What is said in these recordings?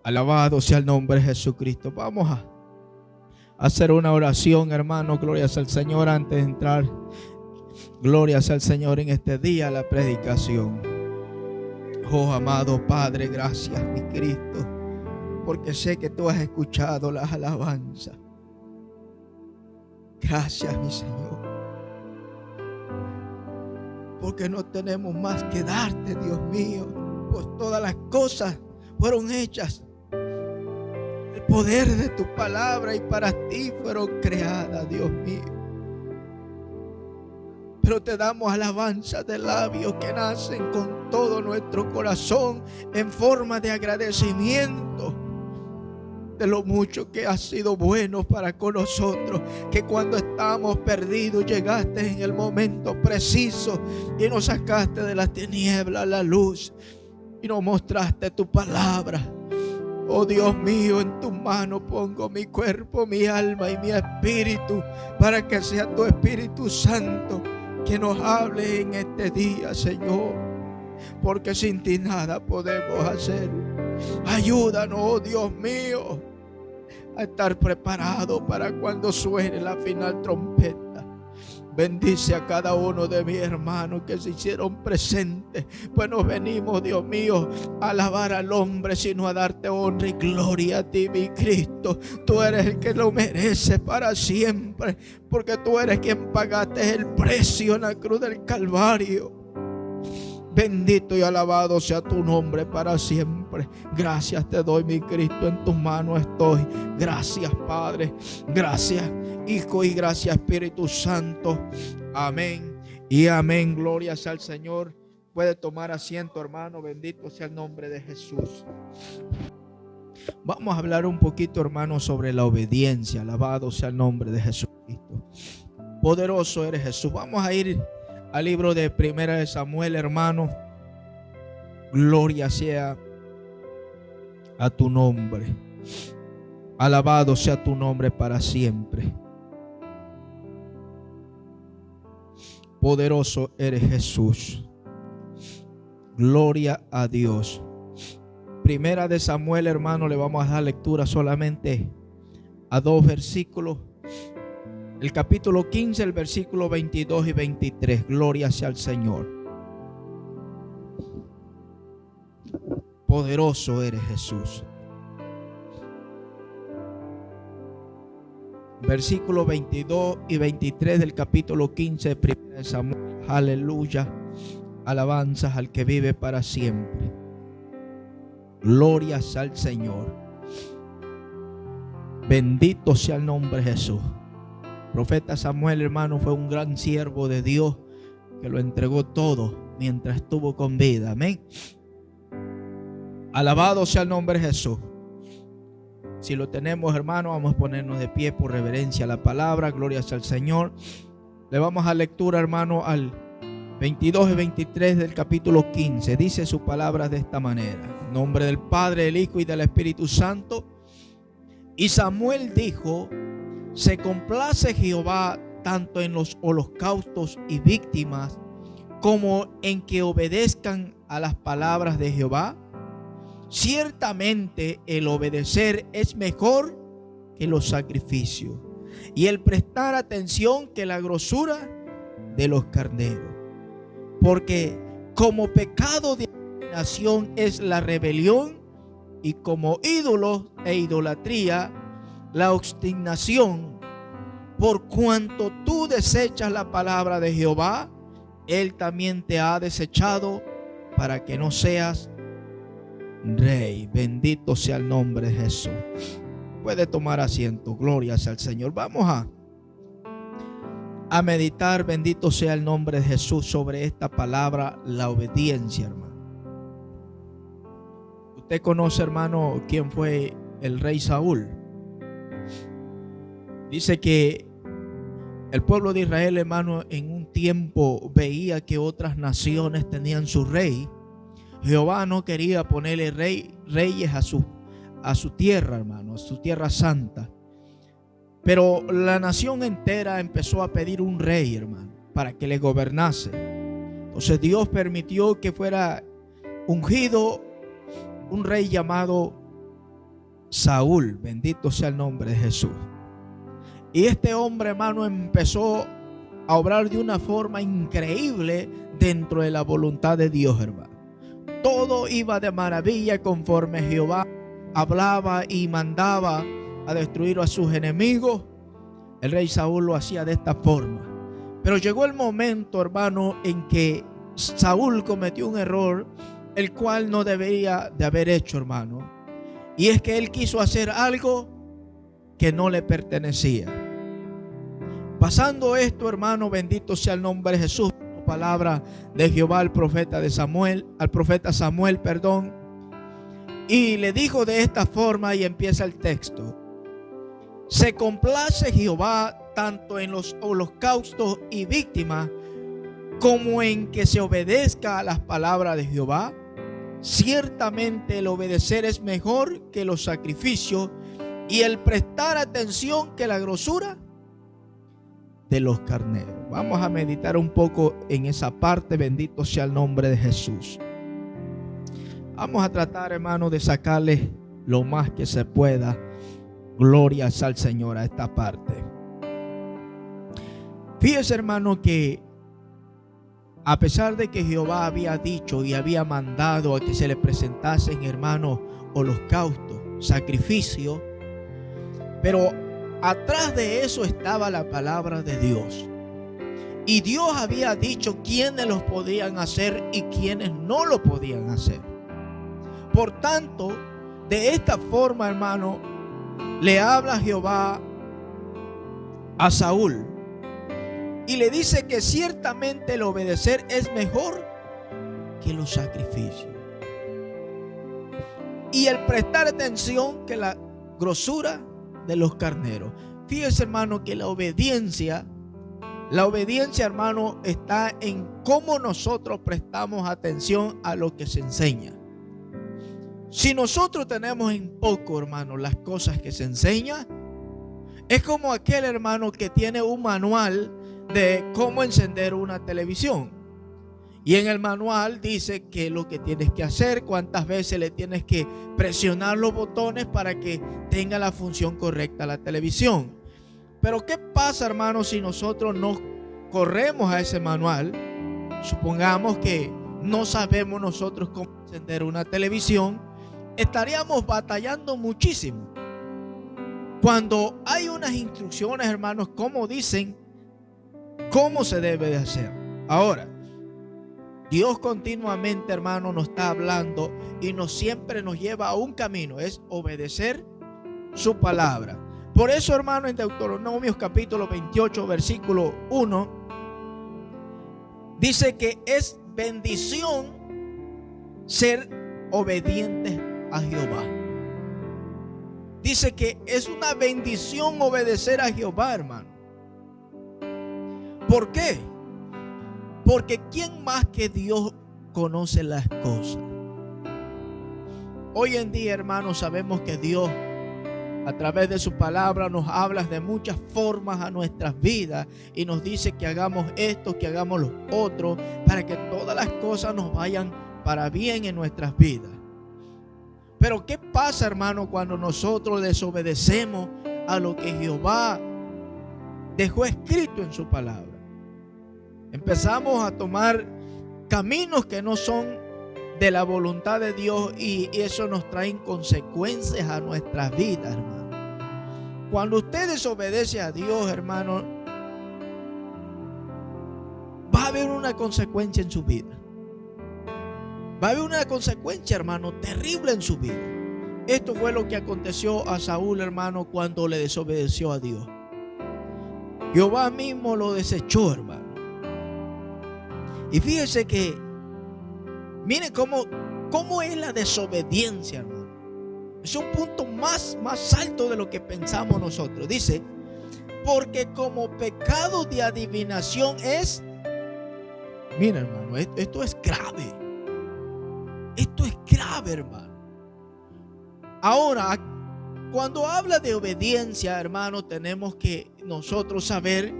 Alabado sea el nombre de Jesucristo. Vamos a hacer una oración, hermano. Glorias al Señor antes de entrar. Glorias al Señor en este día, la predicación. Oh, amado Padre, gracias, mi Cristo, porque sé que tú has escuchado las alabanzas. Gracias, mi Señor, porque no tenemos más que darte, Dios mío, pues todas las cosas fueron hechas. El poder de tu palabra y para ti fueron creadas, Dios mío. Pero te damos alabanza de labios que nacen con todo nuestro corazón en forma de agradecimiento de lo mucho que has sido bueno para con nosotros, que cuando estábamos perdidos llegaste en el momento preciso y nos sacaste de la tiniebla a la luz y nos mostraste tu palabra. Oh Dios mío, en tu mano pongo mi cuerpo, mi alma y mi espíritu, para que sea tu Espíritu Santo que nos hable en este día, Señor, porque sin ti nada podemos hacer. Ayúdanos, oh Dios mío, a estar preparados para cuando suene la final trompeta. Bendice a cada uno de mis hermanos que se hicieron presentes, pues nos venimos, Dios mío, a alabar al hombre, sino a darte honra y gloria a ti, mi Cristo. Tú eres el que lo merece para siempre, porque tú eres quien pagaste el precio en la cruz del Calvario. Bendito y alabado sea tu nombre para siempre. Gracias te doy, mi Cristo, en tus manos estoy. Gracias, Padre. Gracias, Hijo, y gracias, Espíritu Santo. Amén y amén. Glorias al Señor. Puede tomar asiento, hermano. Bendito sea el nombre de Jesús. Vamos a hablar un poquito, hermano, sobre la obediencia. Alabado sea el nombre de Jesucristo. Poderoso eres Jesús. Vamos a ir al libro de Primera de Samuel, hermano. Gloria sea a tu nombre. Alabado sea tu nombre para siempre. Poderoso eres Jesús. Gloria a Dios. Primera de Samuel, hermano, le vamos a dar lectura solamente a 2 versículos. El capítulo 15, el versículo 22 y 23. Gloria sea al Señor. Poderoso eres Jesús. Versículo 22 y 23 del capítulo 15 de Samuel. Aleluya. Alabanzas al que vive para siempre. Glorias al Señor. Bendito sea el nombre de Jesús. Profeta Samuel, hermano, fue un gran siervo de Dios que lo entregó todo mientras estuvo con vida. Amén. Alabado sea el nombre de Jesús. Si lo tenemos, hermano, vamos a ponernos de pie por reverencia a la palabra. Gloria sea al Señor. Le vamos a lectura, hermano, al 22 y 23 del capítulo 15. Dice su palabra de esta manera. En nombre del Padre, del Hijo y del Espíritu Santo. Y Samuel dijo: ¿se complace Jehová tanto en los holocaustos y víctimas como en que obedezcan a las palabras de Jehová? Ciertamente el obedecer es mejor que los sacrificios, y el prestar atención que la grosura de los carneros. Porque como pecado de abominación es la rebelión, y como ídolos e idolatría la obstinación. Por cuanto tú desechas la palabra de Jehová, Él también te ha desechado para que no seas rey. Bendito sea el nombre de Jesús. Puede tomar asiento. Glorias al Señor. Vamos a meditar, bendito sea el nombre de Jesús, sobre esta palabra, la obediencia, hermano. Usted conoce, hermano, quién fue el rey Saúl. Dice que el pueblo de Israel, hermano, en un tiempo veía que otras naciones tenían su rey. Jehová no quería ponerle reyes a su tierra, hermano, a su tierra santa. Pero la nación entera empezó a pedir un rey, hermano, para que le gobernase. Entonces Dios permitió que fuera ungido un rey llamado Saúl, bendito sea el nombre de Jesús. Y este hombre, hermano, empezó a obrar de una forma increíble dentro de la voluntad de Dios, hermano. Todo iba de maravilla conforme Jehová hablaba y mandaba a destruir a sus enemigos. El rey Saúl lo hacía de esta forma. Pero llegó el momento, hermano, en que Saúl cometió un error, el cual no debería de haber hecho, hermano. Y es que él quiso hacer algo que no le pertenecía. Pasando esto, hermano, bendito sea el nombre de Jesús. Palabra de Jehová al profeta Samuel, y le dijo de esta forma, y empieza el texto: se complace Jehová tanto en los holocaustos y víctimas, como en que se obedezca a las palabras de Jehová. Ciertamente el obedecer es mejor que los sacrificios, y el prestar atención que la grosura de los carneros. Vamos a meditar un poco en esa parte. Bendito sea el nombre de Jesús. Vamos a tratar, hermano, de sacarle lo más que se pueda. Glorias al Señor a esta parte. Fíjese, hermano, que a pesar de que Jehová había dicho y había mandado a que se le presentasen, hermanos, holocaustos, sacrificios, pero atrás de eso estaba la palabra de Dios. Y Dios había dicho quiénes los podían hacer y quiénes no lo podían hacer. Por tanto, de esta forma, hermano, le habla Jehová a Saúl y le dice que ciertamente el obedecer es mejor que los sacrificios, y el prestar atención que la grosura de los carneros. Fíjese, hermano, que la obediencia, hermano, está en cómo nosotros prestamos atención a lo que se enseña. Si nosotros tenemos en poco, hermano, las cosas que se enseña, es como aquel hermano que tiene un manual de cómo encender una televisión. Y en el manual dice qué es lo que tienes que hacer, cuántas veces le tienes que presionar los botones para que tenga la función correcta la televisión. Pero ¿qué pasa, hermano, si nosotros no corremos a ese manual? Supongamos que no sabemos nosotros cómo encender una televisión. Estaríamos batallando muchísimo. Cuando hay unas instrucciones, hermanos, como dicen cómo se debe de hacer. Ahora, Dios continuamente, hermano, nos está hablando y siempre nos lleva a un camino, es obedecer su palabra. Por eso, hermano, en Deuteronomios capítulo 28, versículo 1, dice que es bendición ser obedientes a Jehová. Dice que es una bendición obedecer a Jehová, hermano. ¿Por qué? Porque ¿quién más que Dios conoce las cosas? Hoy en día, hermano, sabemos que Dios a través de su palabra nos habla de muchas formas a nuestras vidas y nos dice que hagamos esto, que hagamos lo otro, para que todas las cosas nos vayan para bien en nuestras vidas. Pero ¿qué pasa, hermano, cuando nosotros desobedecemos a lo que Jehová dejó escrito en su palabra? Empezamos a tomar caminos que no son de la voluntad de Dios y eso nos trae consecuencias a nuestras vidas, hermano. Cuando usted desobedece a Dios, hermano, va a haber una consecuencia en su vida. Va a haber una consecuencia, hermano, terrible en su vida. Esto fue lo que aconteció a Saúl, hermano, cuando le desobedeció a Dios. Jehová mismo lo desechó, hermano. Y fíjese que, miren cómo es la desobediencia, hermano. Es un punto más alto de lo que pensamos nosotros. Dice, porque como pecado de adivinación es. Mira, hermano, esto es grave. Esto es grave, hermano. Ahora, cuando habla de obediencia, hermano, tenemos que nosotros saber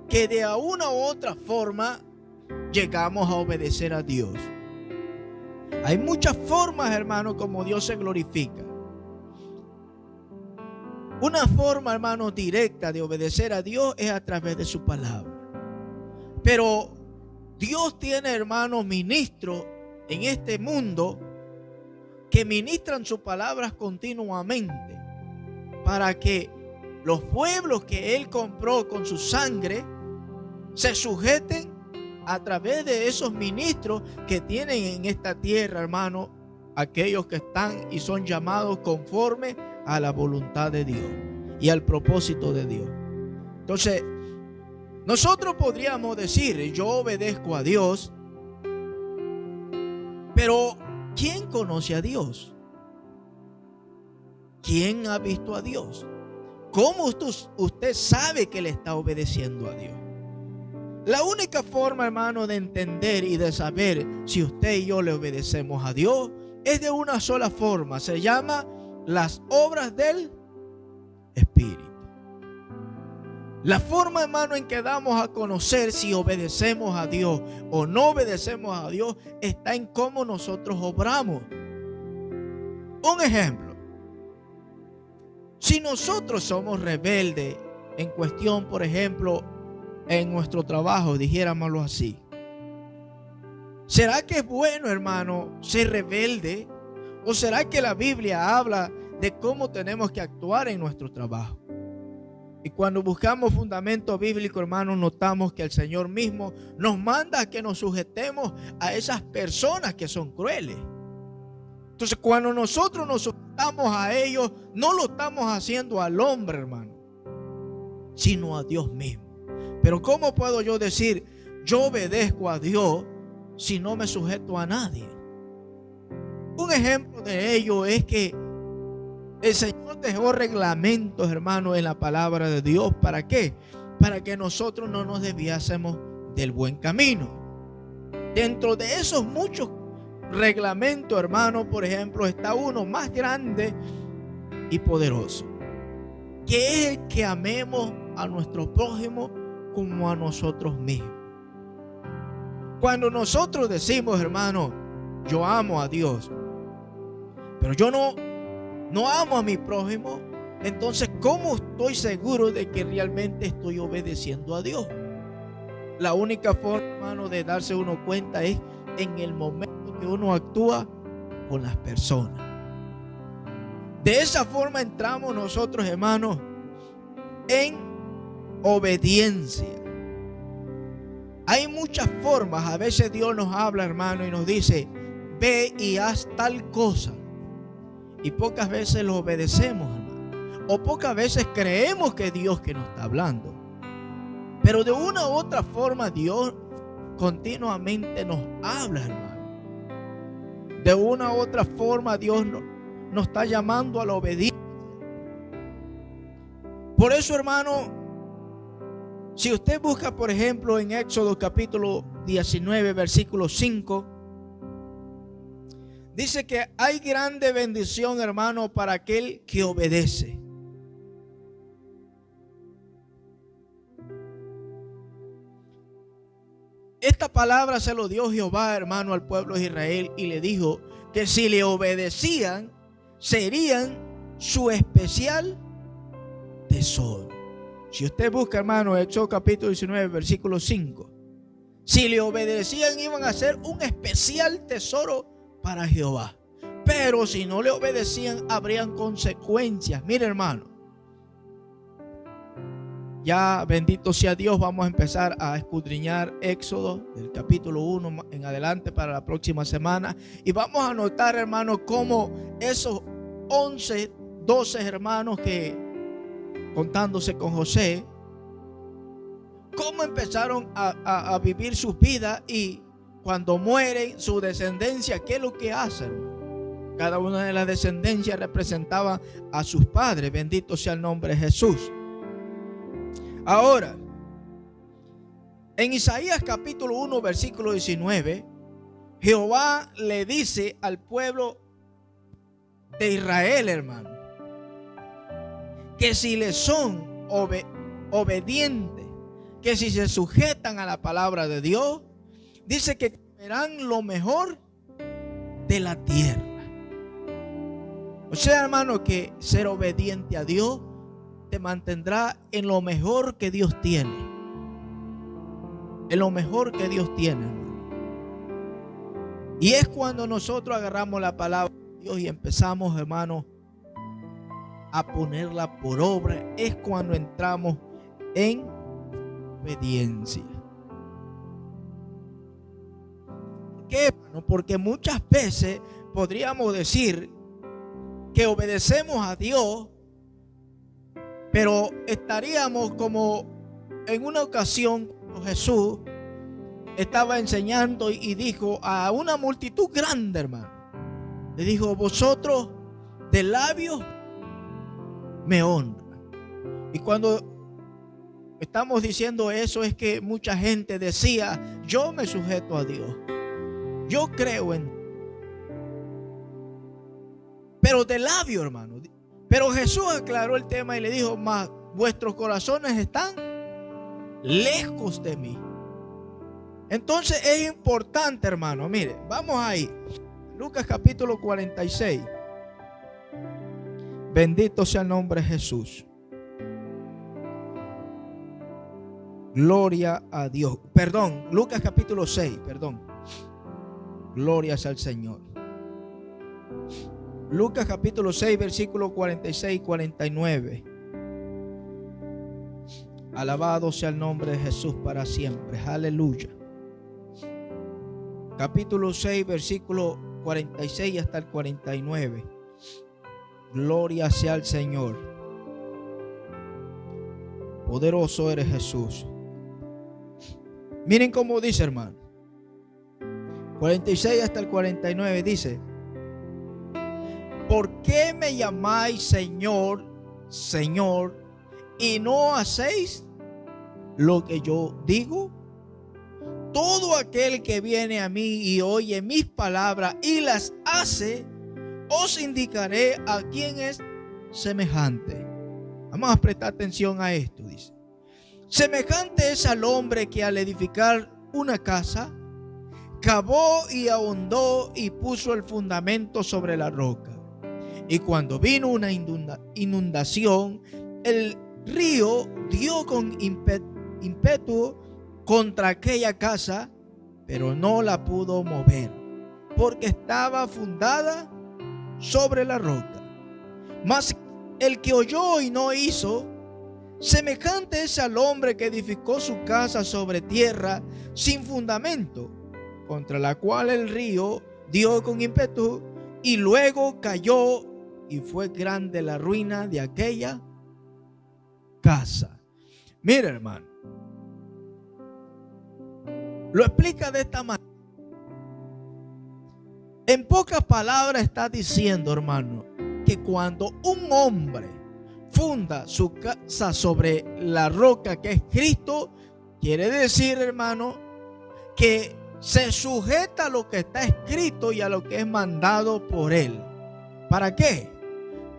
que de una u otra forma llegamos a obedecer a Dios. Hay muchas formas, hermano, como Dios se glorifica. Una forma, hermano, directa de obedecer a Dios es a través de su palabra. Pero Dios tiene, hermanos, ministros en este mundo que ministran sus palabras continuamente para que los pueblos que Él compró con su sangre se sujeten a través de esos ministros que tienen en esta tierra, hermano, aquellos que están y son llamados conforme a la voluntad de Dios y al propósito de Dios. Entonces, nosotros podríamos decir, yo obedezco a Dios, pero ¿quién conoce a Dios? ¿Quién ha visto a Dios? ¿Cómo usted sabe que le está obedeciendo a Dios? La única forma, hermano, de entender y de saber si usted y yo le obedecemos a Dios es de una sola forma. Se llama las obras del Espíritu. La forma, hermano, en que damos a conocer si obedecemos a Dios o no obedecemos a Dios está en cómo nosotros obramos. Un ejemplo. Si nosotros somos rebeldes en cuestión, por ejemplo, en nuestro trabajo, dijéramoslo así, ¿será que es bueno, hermano, ser rebelde? ¿O será que la Biblia habla de cómo tenemos que actuar en nuestro trabajo? Y cuando buscamos fundamento bíblico, hermano, notamos que el Señor mismo nos manda a que nos sujetemos a esas personas que son crueles. Entonces, cuando nosotros nos sujetamos a ellos, no lo estamos haciendo al hombre, hermano, sino a Dios mismo. Pero ¿cómo puedo yo decir, yo obedezco a Dios si no me sujeto a nadie? Un ejemplo de ello es que el Señor dejó reglamentos, hermanos, en la palabra de Dios. ¿Para qué? Para que nosotros no nos desviásemos del buen camino. Dentro de esos muchos reglamentos, hermanos, por ejemplo, está uno más grande y poderoso, que es el que amemos a nuestro prójimo como a nosotros mismos. Cuando nosotros decimos, hermano, yo amo a Dios, pero yo no amo a mi prójimo, entonces, ¿cómo estoy seguro de que realmente estoy obedeciendo a Dios? La única forma, hermano, de darse uno cuenta es en el momento que uno actúa con las personas. De esa forma entramos nosotros, hermanos, en obediencia. Hay muchas formas. A veces Dios nos habla, hermano, y nos dice, ve y haz tal cosa. Y pocas veces lo obedecemos, hermano. O pocas veces creemos que es Dios que nos está hablando. Pero de una u otra forma Dios continuamente nos habla, hermano. De una u otra forma Dios nos está llamando a la obediencia. Por eso, hermano, si usted busca, por ejemplo, en Éxodo capítulo 19, versículo 5, dice que hay grande bendición, hermano, para aquel que obedece. Esta palabra se lo dio Jehová, hermano, al pueblo de Israel, y le dijo que si le obedecían, serían su especial tesoro. Si usted busca, hermano, Éxodo capítulo 19, versículo 5, si le obedecían, iban a ser un especial tesoro para Jehová. Pero si no le obedecían, habrían consecuencias. Mire, hermano, ya bendito sea Dios, vamos a empezar a escudriñar Éxodo del capítulo 1 en adelante para la próxima semana. Y vamos a notar, hermano, cómo esos 12 hermanos que, contándose con José, cómo empezaron a vivir sus vidas, y cuando mueren su descendencia, ¿qué es lo que hacen? Cada una de las descendencias representaba a sus padres. Bendito sea el nombre de Jesús. Ahora, en Isaías capítulo 1, versículo 19, Jehová le dice al pueblo de Israel, hermano, que si le son obedientes, que si se sujetan a la palabra de Dios, dice que comerán lo mejor de la tierra. O sea, hermano, que ser obediente a Dios te mantendrá en lo mejor que Dios tiene. En lo mejor que Dios tiene, hermano. Y es cuando nosotros agarramos la palabra de Dios y empezamos, hermano, a ponerla por obra. Es cuando entramos en obediencia. ¿Por qué, hermano? Porque muchas veces podríamos decir que obedecemos a Dios, pero estaríamos como en una ocasión cuando Jesús estaba enseñando y dijo a una multitud grande, hermano, le dijo: vosotros de labios me honran. Y cuando estamos diciendo eso es que mucha gente decía: yo me sujeto a Dios, yo creo en Dios. Pero de labio, hermano. Pero Jesús aclaró el tema y le dijo: mas vuestros corazones están lejos de mí. Entonces es importante, hermano. Mire, vamos ahí. Lucas capítulo 46. Bendito sea el nombre de Jesús. Gloria a Dios. Perdón, Lucas capítulo 6, perdón. Gloria sea al Señor. Lucas capítulo 6, versículo 46 y 49. Alabado sea el nombre de Jesús para siempre. Aleluya. Capítulo 6, versículo 46 hasta el 49. Gloria sea al Señor. Poderoso eres, Jesús. Miren cómo dice, hermano. 46 hasta el 49 dice: ¿por qué me llamáis Señor, Señor, y no hacéis lo que yo digo? Todo aquel que viene a mí y oye mis palabras y las hace, os indicaré a quién es semejante. Vamos a prestar atención a esto, dice. Semejante es al hombre que al edificar una casa, cavó y ahondó y puso el fundamento sobre la roca. Y cuando vino una inundación, el río dio con ímpetu contra aquella casa, pero no la pudo mover, porque estaba fundada sobre la roca. Mas el que oyó y no hizo, semejante es al hombre que edificó su casa sobre tierra sin fundamento, contra la cual el río dio con ímpetu y luego cayó, y fue grande la ruina de aquella casa. Mira, hermano, lo explica de esta manera. En pocas palabras está diciendo, hermano, que cuando un hombre funda su casa sobre la roca que es Cristo, quiere decir, hermano, que se sujeta a lo que está escrito y a lo que es mandado por él. ¿Para qué?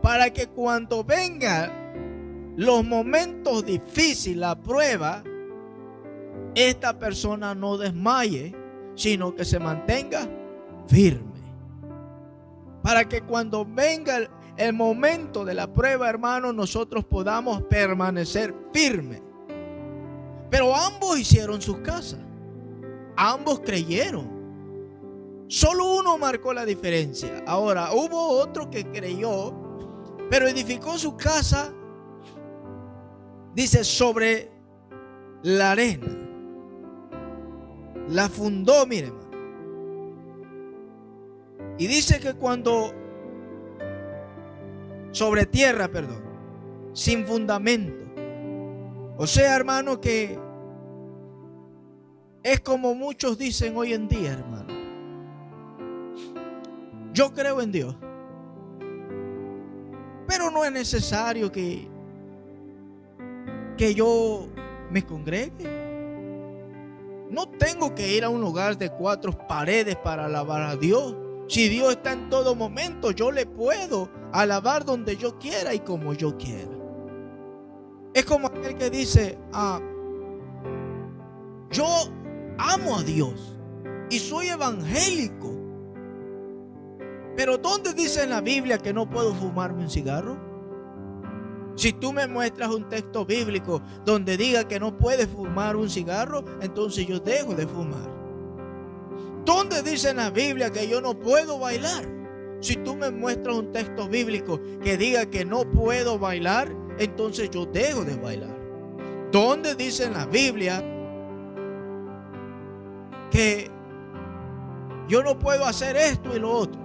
Para que cuando vengan los momentos difíciles, la prueba, esta persona no desmaye, sino que se mantenga firme. Para que cuando venga el momento de la prueba, hermano, nosotros podamos permanecer firmes. Pero ambos hicieron sus casas. Ambos creyeron. Solo uno marcó la diferencia. Ahora, hubo otro que creyó, pero edificó su casa, dice, sobre la arena. La fundó, miren. Y dice que cuando sobre tierra, perdón, sin fundamento. O sea, hermano, que es como muchos dicen hoy en día, hermano. Yo creo en Dios, pero no es necesario que yo me congregue. No tengo que ir a un lugar de 4 paredes para alabar a Dios. Si Dios está en todo momento, yo le puedo alabar donde yo quiera y como yo quiera. Es como aquel que dice: yo amo a Dios y soy evangélico, pero ¿dónde dice en la Biblia que no puedo fumarme un cigarro? Si tú me muestras un texto bíblico donde diga que no puedes fumar un cigarro, entonces yo dejo de fumar. ¿Dónde dice en la Biblia que yo no puedo bailar? Si tú me muestras un texto bíblico que diga que no puedo bailar, entonces yo dejo de bailar. ¿Dónde dice en la Biblia que yo no puedo hacer esto y lo otro?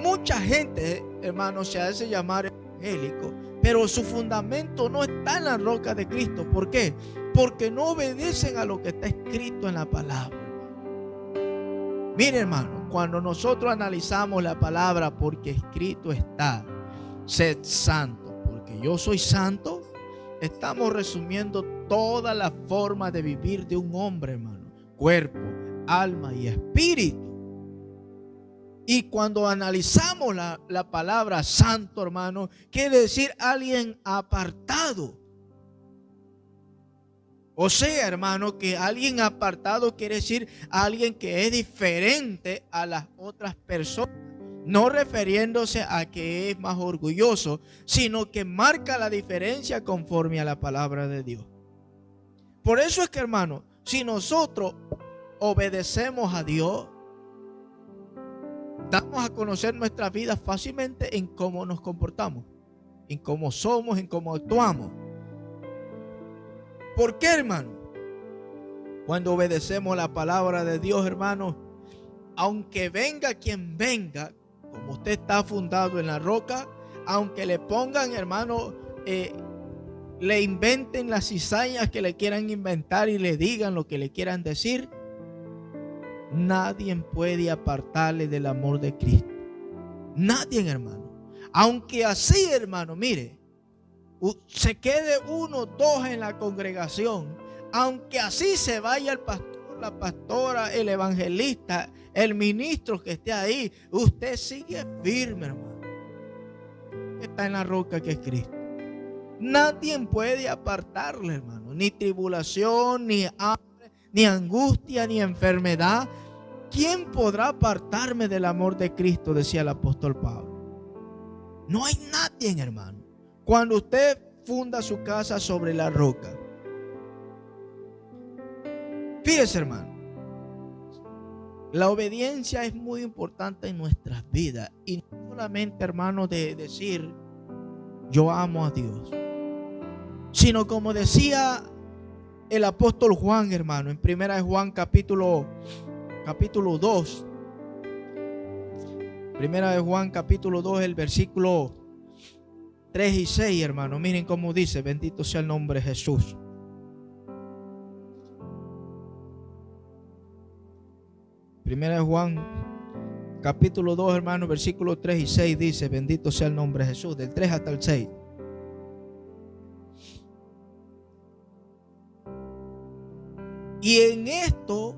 Mucha gente, hermano, se hace llamar evangélico, pero su fundamento no está en la roca de Cristo. ¿Por qué? Porque no obedecen a lo que está escrito en la palabra. Mire, hermano, cuando nosotros analizamos la palabra, porque escrito está, sed santo, porque yo soy santo, estamos resumiendo toda la forma de vivir de un hombre, hermano: cuerpo, alma y espíritu. Y cuando analizamos la palabra santo, hermano, quiere decir alguien apartado. O sea, hermano, que alguien apartado quiere decir alguien que es diferente a las otras personas. No refiriéndose a que es más orgulloso, sino que marca la diferencia conforme a la palabra de Dios. Por eso es que, hermano, si nosotros obedecemos a Dios, damos a conocer nuestra vida fácilmente en cómo nos comportamos, en cómo somos, en cómo actuamos. ¿Por qué, hermano? Cuando obedecemos la palabra de Dios, hermano, aunque venga quien venga, como usted está fundado en la roca, aunque le pongan, hermano, le inventen las cizañas que le quieran inventar y le digan lo que le quieran decir, nadie puede apartarle del amor de Cristo. Nadie, hermano. Aunque así, hermano, mire, se quede uno, dos en la congregación, aunque así se vaya el pastor, la pastora, el evangelista, el ministro que esté ahí, usted sigue firme, hermano. Está en la roca que es Cristo. Nadie puede apartarle, hermano. Ni tribulación, ni hambre, ni angustia, ni enfermedad. ¿Quién podrá apartarme del amor de Cristo?, decía el apóstol Pablo. No hay nadie, hermano. Cuando usted funda su casa sobre la roca, fíjese, hermano, la obediencia es muy importante en nuestras vidas. Y no solamente, hermano, de decir yo amo a Dios, sino como decía el apóstol Juan, hermano, en 1 Juan capítulo 2. 1 Juan capítulo 2, el versículo 3 y 6, hermano. Miren cómo dice: bendito sea el nombre de Jesús. Primera de Juan capítulo 2, hermano, versículo 3 y 6 dice: bendito sea el nombre de Jesús. Del 3 hasta el 6. Y en esto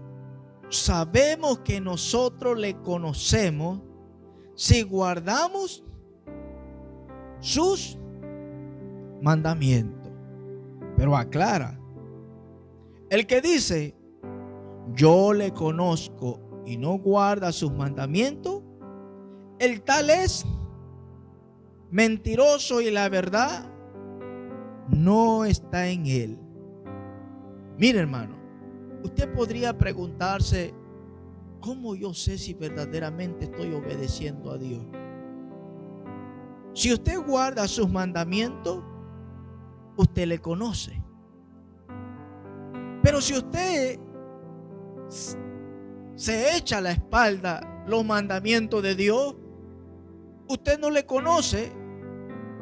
sabemos que nosotros le conocemos si guardamos sus mandamientos. Pero aclara: el que dice yo le conozco y no guarda sus mandamientos, el tal es mentiroso y la verdad no está en él. Mire, hermano, usted podría preguntarse: ¿cómo yo sé si verdaderamente estoy obedeciendo a Dios? Si usted guarda sus mandamientos, usted le conoce. Pero si usted se echa a la espalda los mandamientos de Dios, usted no le conoce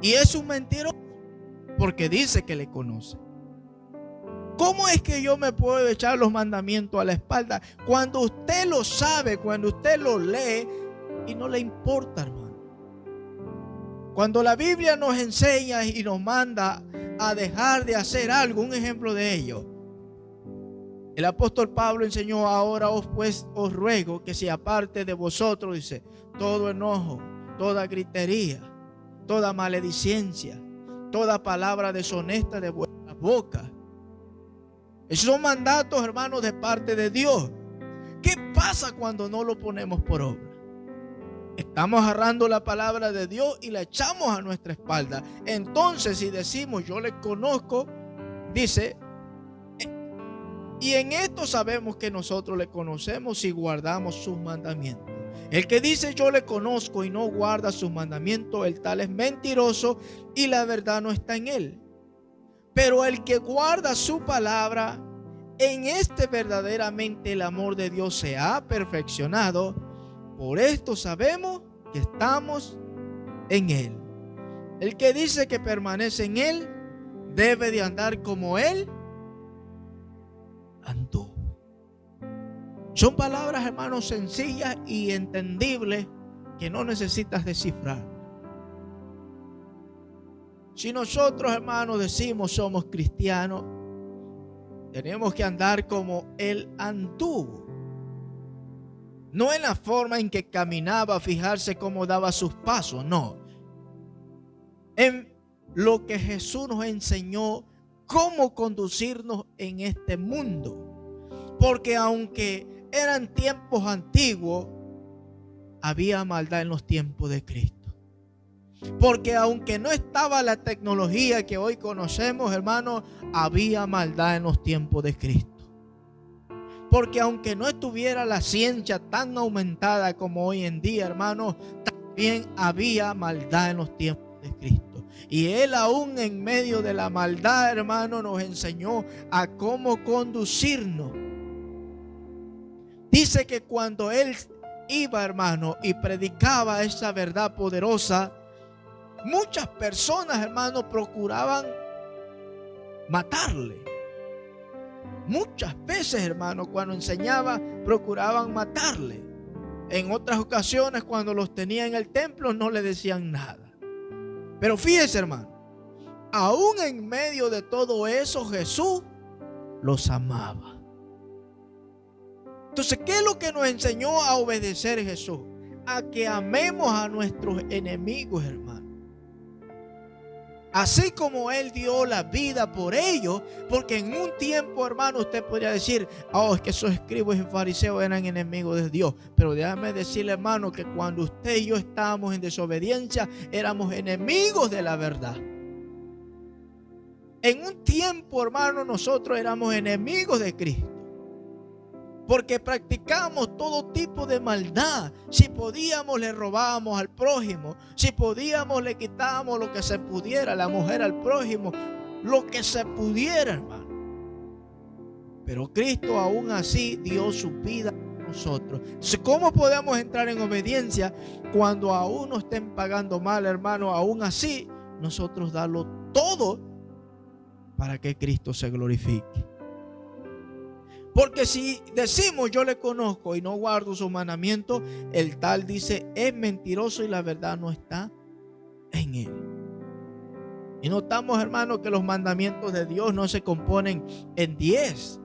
y es un mentiroso, porque dice que le conoce. ¿Cómo es que yo me puedo echar los mandamientos a la espalda cuando usted lo sabe, cuando usted lo lee y no le importa, hermano? Cuando la Biblia nos enseña y nos manda a dejar de hacer algo, un ejemplo de ello, el apóstol Pablo enseñó: ahora pues os ruego que se aparte de vosotros, dice, todo enojo, toda gritería, toda maledicencia, toda palabra deshonesta de vuestra boca. Esos son mandatos, hermanos, de parte de Dios. ¿Qué pasa cuando no lo ponemos por obra? Es Estamos agarrando la palabra de Dios y la echamos a nuestra espalda. Entonces, si decimos yo le conozco, dice, y en esto sabemos que nosotros le conocemos si guardamos sus mandamientos. El que dice yo le conozco y no guarda sus mandamientos, el tal es mentiroso y la verdad no está en él. Pero el que guarda su palabra, en este verdaderamente el amor de Dios se ha perfeccionado. Por esto sabemos que estamos en él. El que dice que permanece en él debe de andar como él andó. Son palabras, hermanos, sencillas y entendibles que no necesitas descifrar. Si nosotros, hermanos, decimos somos cristianos, tenemos que andar como él anduvo. No en la forma en que caminaba, fijarse cómo daba sus pasos, no. En lo que Jesús nos enseñó cómo conducirnos en este mundo. Porque aunque eran tiempos antiguos, había maldad en los tiempos de Cristo. Porque aunque no estaba la tecnología que hoy conocemos, hermanos, había maldad en los tiempos de Cristo. Porque aunque no estuviera la ciencia tan aumentada como hoy en día, hermanos, también había maldad en los tiempos de Cristo. Y Él aún en medio de la maldad, hermano, nos enseñó a cómo conducirnos. Dice que cuando Él iba, hermano, y predicaba esa verdad poderosa, muchas personas, hermano, procuraban matarle. Muchas veces, hermano, cuando enseñaba, procuraban matarle. En otras ocasiones, cuando los tenía en el templo, no le decían nada. Pero fíjese, hermano, aún en medio de todo eso, Jesús los amaba. Entonces, ¿qué es lo que nos enseñó a obedecer Jesús? A que amemos a nuestros enemigos, hermano. Así como Él dio la vida por ellos, porque en un tiempo, hermano, usted podría decir, oh, es que esos escribas y fariseos eran enemigos de Dios. Pero déjame decirle, hermano, que cuando usted y yo estábamos en desobediencia, éramos enemigos de la verdad. En un tiempo, hermano, nosotros éramos enemigos de Cristo. Porque practicamos todo tipo de maldad. Si podíamos, le robábamos al prójimo. Si podíamos, le quitábamos lo que se pudiera, la mujer al prójimo, lo que se pudiera, hermano. Pero Cristo aún así dio su vida por nosotros. Entonces, ¿cómo podemos entrar en obediencia cuando aún nos estén pagando mal, hermano? Aún así, nosotros darlo todo para que Cristo se glorifique. Porque si decimos yo le conozco y no guardo sus mandamientos, el tal dice es mentiroso y la verdad no está en él. Y notamos, hermanos, que los mandamientos de Dios no se componen en 10.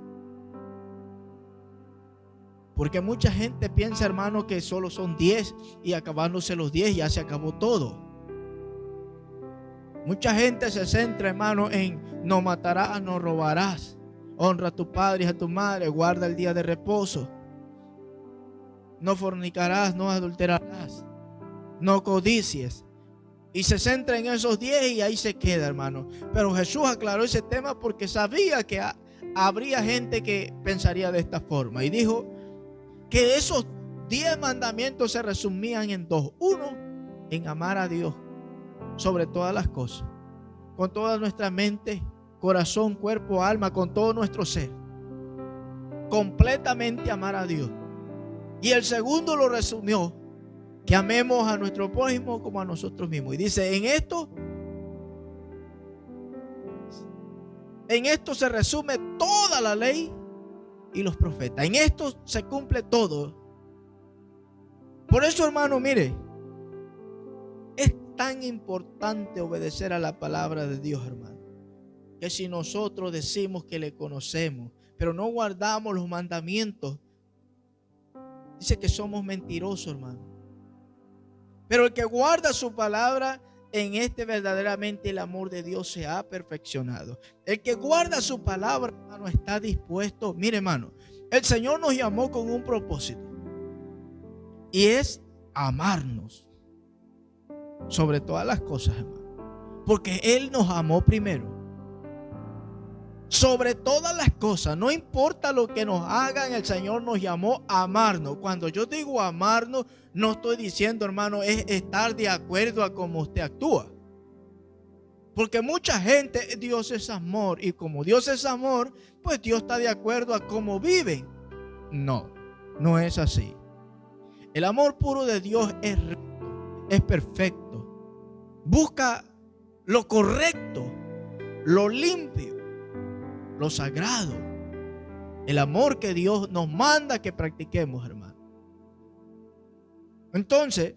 Porque mucha gente piensa, hermano, que solo son 10 y acabándose los 10 ya se acabó todo. Mucha gente se centra, hermano, en no matarás, no robarás. Honra a tu padre y a tu madre, guarda el día de reposo. No fornicarás, no adulterarás, no codicies. Y se centra en esos 10 y ahí se queda, hermano. Pero Jesús aclaró ese tema porque sabía que habría gente que pensaría de esta forma. Y dijo que esos 10 mandamientos se resumían en 2. Uno, en amar a Dios sobre todas las cosas, con toda nuestra mente, corazón, cuerpo, alma, con todo nuestro ser. Completamente amar a Dios. Y el segundo lo resumió, que amemos a nuestro prójimo como a nosotros mismos. Y dice, en esto se resume toda la ley y los profetas. En esto se cumple todo. Por eso, hermano, mire, es tan importante obedecer a la palabra de Dios, hermano, que si nosotros decimos que le conocemos, pero no guardamos los mandamientos, dice que somos mentirosos, hermano. Pero el que guarda su palabra, en este verdaderamente el amor de Dios se ha perfeccionado. El que guarda su palabra, hermano, está dispuesto. Mire, hermano, el Señor nos llamó con un propósito. Y es amarnos sobre todas las cosas, hermano, porque Él nos amó primero. Sobre todas las cosas, no importa lo que nos hagan, el Señor nos llamó a amarnos. Cuando yo digo amarnos, no estoy diciendo, hermano, es estar de acuerdo a cómo usted actúa. Porque mucha gente, Dios es amor, y como Dios es amor, pues Dios está de acuerdo a cómo viven. No, no es así. El amor puro de Dios es recto, es perfecto. Busca lo correcto, lo limpio, lo sagrado. El amor que Dios nos manda que practiquemos, hermano. Entonces,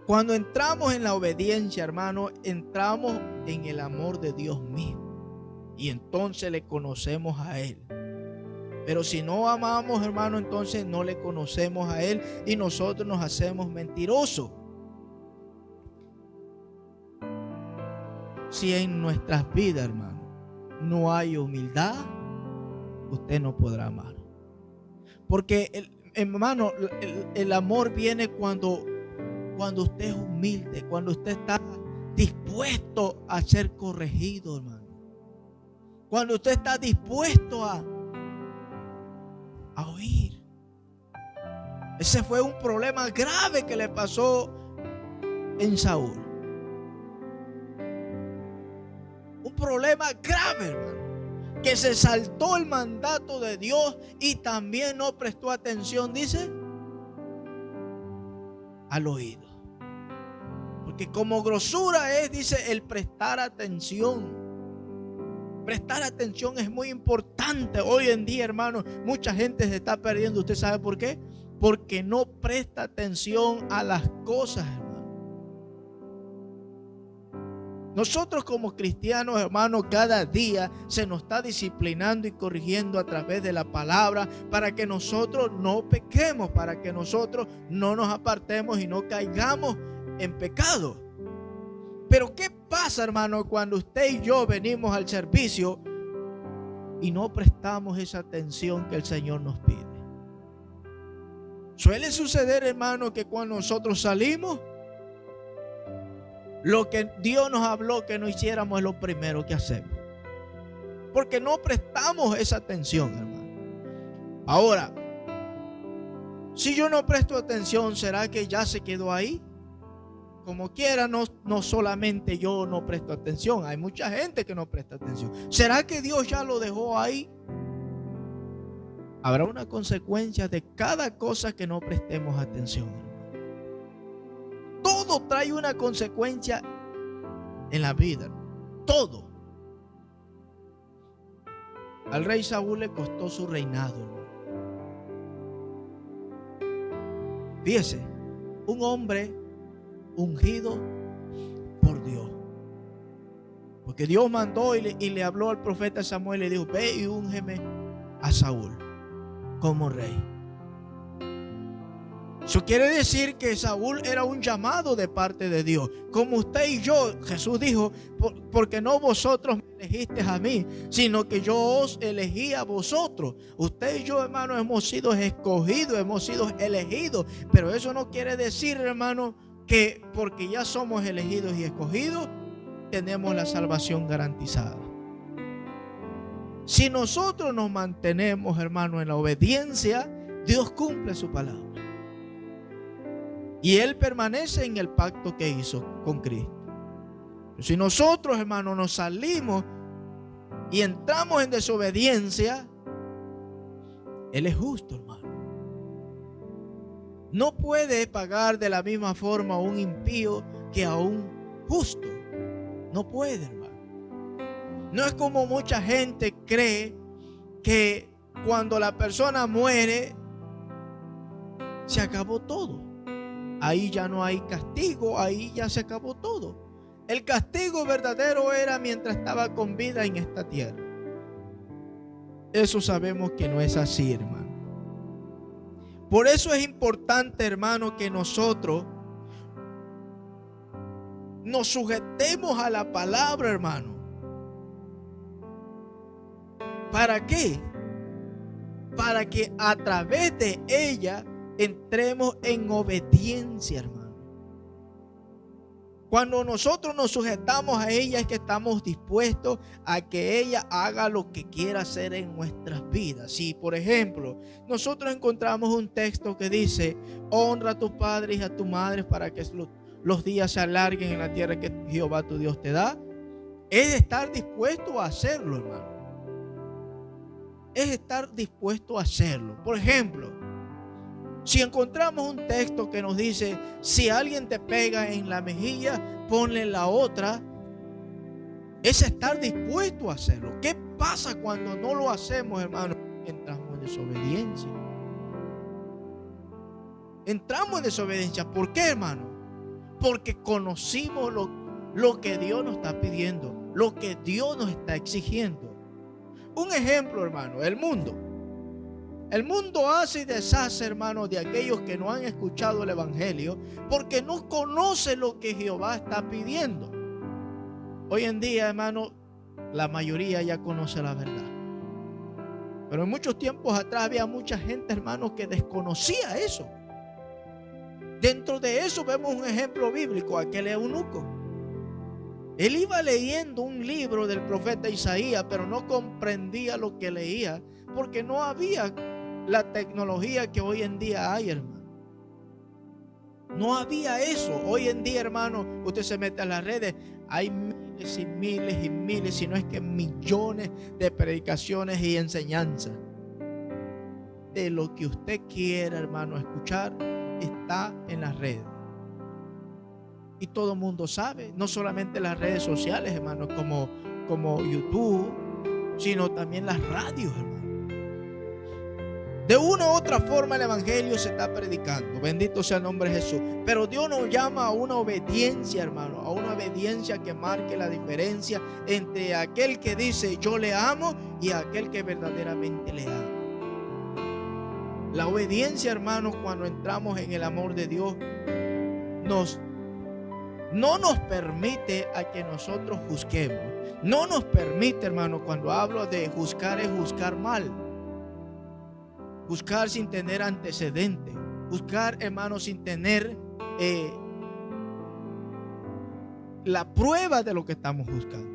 cuando entramos en la obediencia, hermano, entramos en el amor de Dios mismo. Y entonces le conocemos a Él. Pero si no amamos, hermano, entonces no le conocemos a Él y nosotros nos hacemos mentirosos. Si en nuestras vidas, hermano, no hay humildad, usted no podrá amar. Porque, hermano, el amor viene cuando usted es humilde, cuando usted está dispuesto a ser corregido, hermano. Cuando usted está dispuesto a oír. Ese fue un problema grave que le pasó en Saúl. Un problema grave, hermano, que se saltó el mandato de Dios y también no prestó atención, dice, al oído. Porque como grosura es, dice, el prestar atención. Prestar atención es muy importante. Hoy en día, hermano, mucha gente se está perdiendo. ¿Usted sabe por qué? Porque no presta atención a las cosas, hermano. Nosotros como cristianos, hermano, cada día se nos está disciplinando y corrigiendo a través de la palabra para que nosotros no pequemos, para que nosotros no nos apartemos y no caigamos en pecado. Pero ¿qué pasa, hermano, cuando usted y yo venimos al servicio y no prestamos esa atención que el Señor nos pide? Suele suceder, hermano, que cuando nosotros salimos, lo que Dios nos habló que no hiciéramos es lo primero que hacemos. Porque no prestamos esa atención, hermano. Ahora, si yo no presto atención, ¿será que ya se quedó ahí? Como quiera, no solamente yo no presto atención, hay mucha gente que no presta atención. ¿Será que Dios ya lo dejó ahí? Habrá una consecuencia de cada cosa que no prestemos atención, hermano. Todo trae una consecuencia en la vida, hermano. Todo. Al rey Saúl le costó su reinado, hermano. Fíjese, un hombre ungido por Dios, porque Dios mandó y le habló al profeta Samuel y le dijo: ve y úngeme a Saúl como rey. Eso quiere decir que Saúl era un llamado de parte de Dios, como usted y yo. Jesús dijo: porque no vosotros me elegisteis a mí, sino que yo os elegí a vosotros. Usted y yo, hermano, hemos sido escogidos, hemos sido elegidos. Pero eso no quiere decir, hermano, que porque ya somos elegidos y escogidos, tenemos la salvación garantizada. Si nosotros nos mantenemos, hermano, en la obediencia, Dios cumple su palabra. Y Él permanece en el pacto que hizo con Cristo. Pero si nosotros, hermano, nos salimos y entramos en desobediencia, Él es justo, hermano. No puede pagar de la misma forma a un impío que a un justo. No puede, hermano. No es como mucha gente cree que cuando la persona muere, se acabó todo. Ahí ya no hay castigo, ahí ya se acabó todo. El castigo verdadero era mientras estaba con vida en esta tierra. Eso sabemos que no es así, hermano. Por eso es importante, hermano, que nosotros nos sujetemos a la palabra, hermano. ¿Para qué? Para que a través de ella entremos en obediencia, hermano. Cuando nosotros nos sujetamos a ella es que estamos dispuestos a que ella haga lo que quiera hacer en nuestras vidas. Si, por ejemplo, nosotros encontramos un texto que dice: honra a tu padre y a tu madre para que los días se alarguen en la tierra que Jehová tu Dios te da, es estar dispuesto a hacerlo, hermano. Es estar dispuesto a hacerlo. Por ejemplo, si encontramos un texto que nos dice: si alguien te pega en la mejilla, ponle la otra, es estar dispuesto a hacerlo. ¿Qué pasa cuando no lo hacemos, hermano? Entramos en desobediencia. Entramos en desobediencia. ¿Por qué, hermano? Porque conocimos lo que Dios nos está pidiendo, lo que Dios nos está exigiendo. Un ejemplo, hermano: el mundo. El mundo hace y deshace, hermano, de aquellos que no han escuchado el evangelio, porque no conoce lo que Jehová está pidiendo. Hoy en día, hermano, la mayoría ya conoce la verdad. Pero en muchos tiempos atrás había mucha gente, hermano, que desconocía eso. Dentro de eso vemos un ejemplo bíblico: aquel eunuco. Él iba leyendo un libro del profeta Isaías, pero no comprendía lo que leía, porque no había la tecnología que hoy en día hay, hermano. No había eso. Hoy en día, hermano, usted se mete a las redes, hay miles y miles y miles, si no es que millones de predicaciones y enseñanzas. De lo que usted quiera, hermano, escuchar, está en las redes. Y todo el mundo sabe, no solamente las redes sociales, hermano, como YouTube, sino también las radios, hermano. De una u otra forma el evangelio se está predicando. Bendito sea el nombre de Jesús. Pero Dios nos llama a una obediencia, hermano, a una obediencia que marque la diferencia entre aquel que dice yo le amo y aquel que verdaderamente le ama. La obediencia, hermano, cuando entramos en el amor de Dios, no nos permite a que nosotros juzguemos. No nos permite, hermano, cuando hablo de juzgar, es juzgar mal. Buscar sin tener antecedentes. Buscar, hermano, sin tener la prueba de lo que estamos buscando.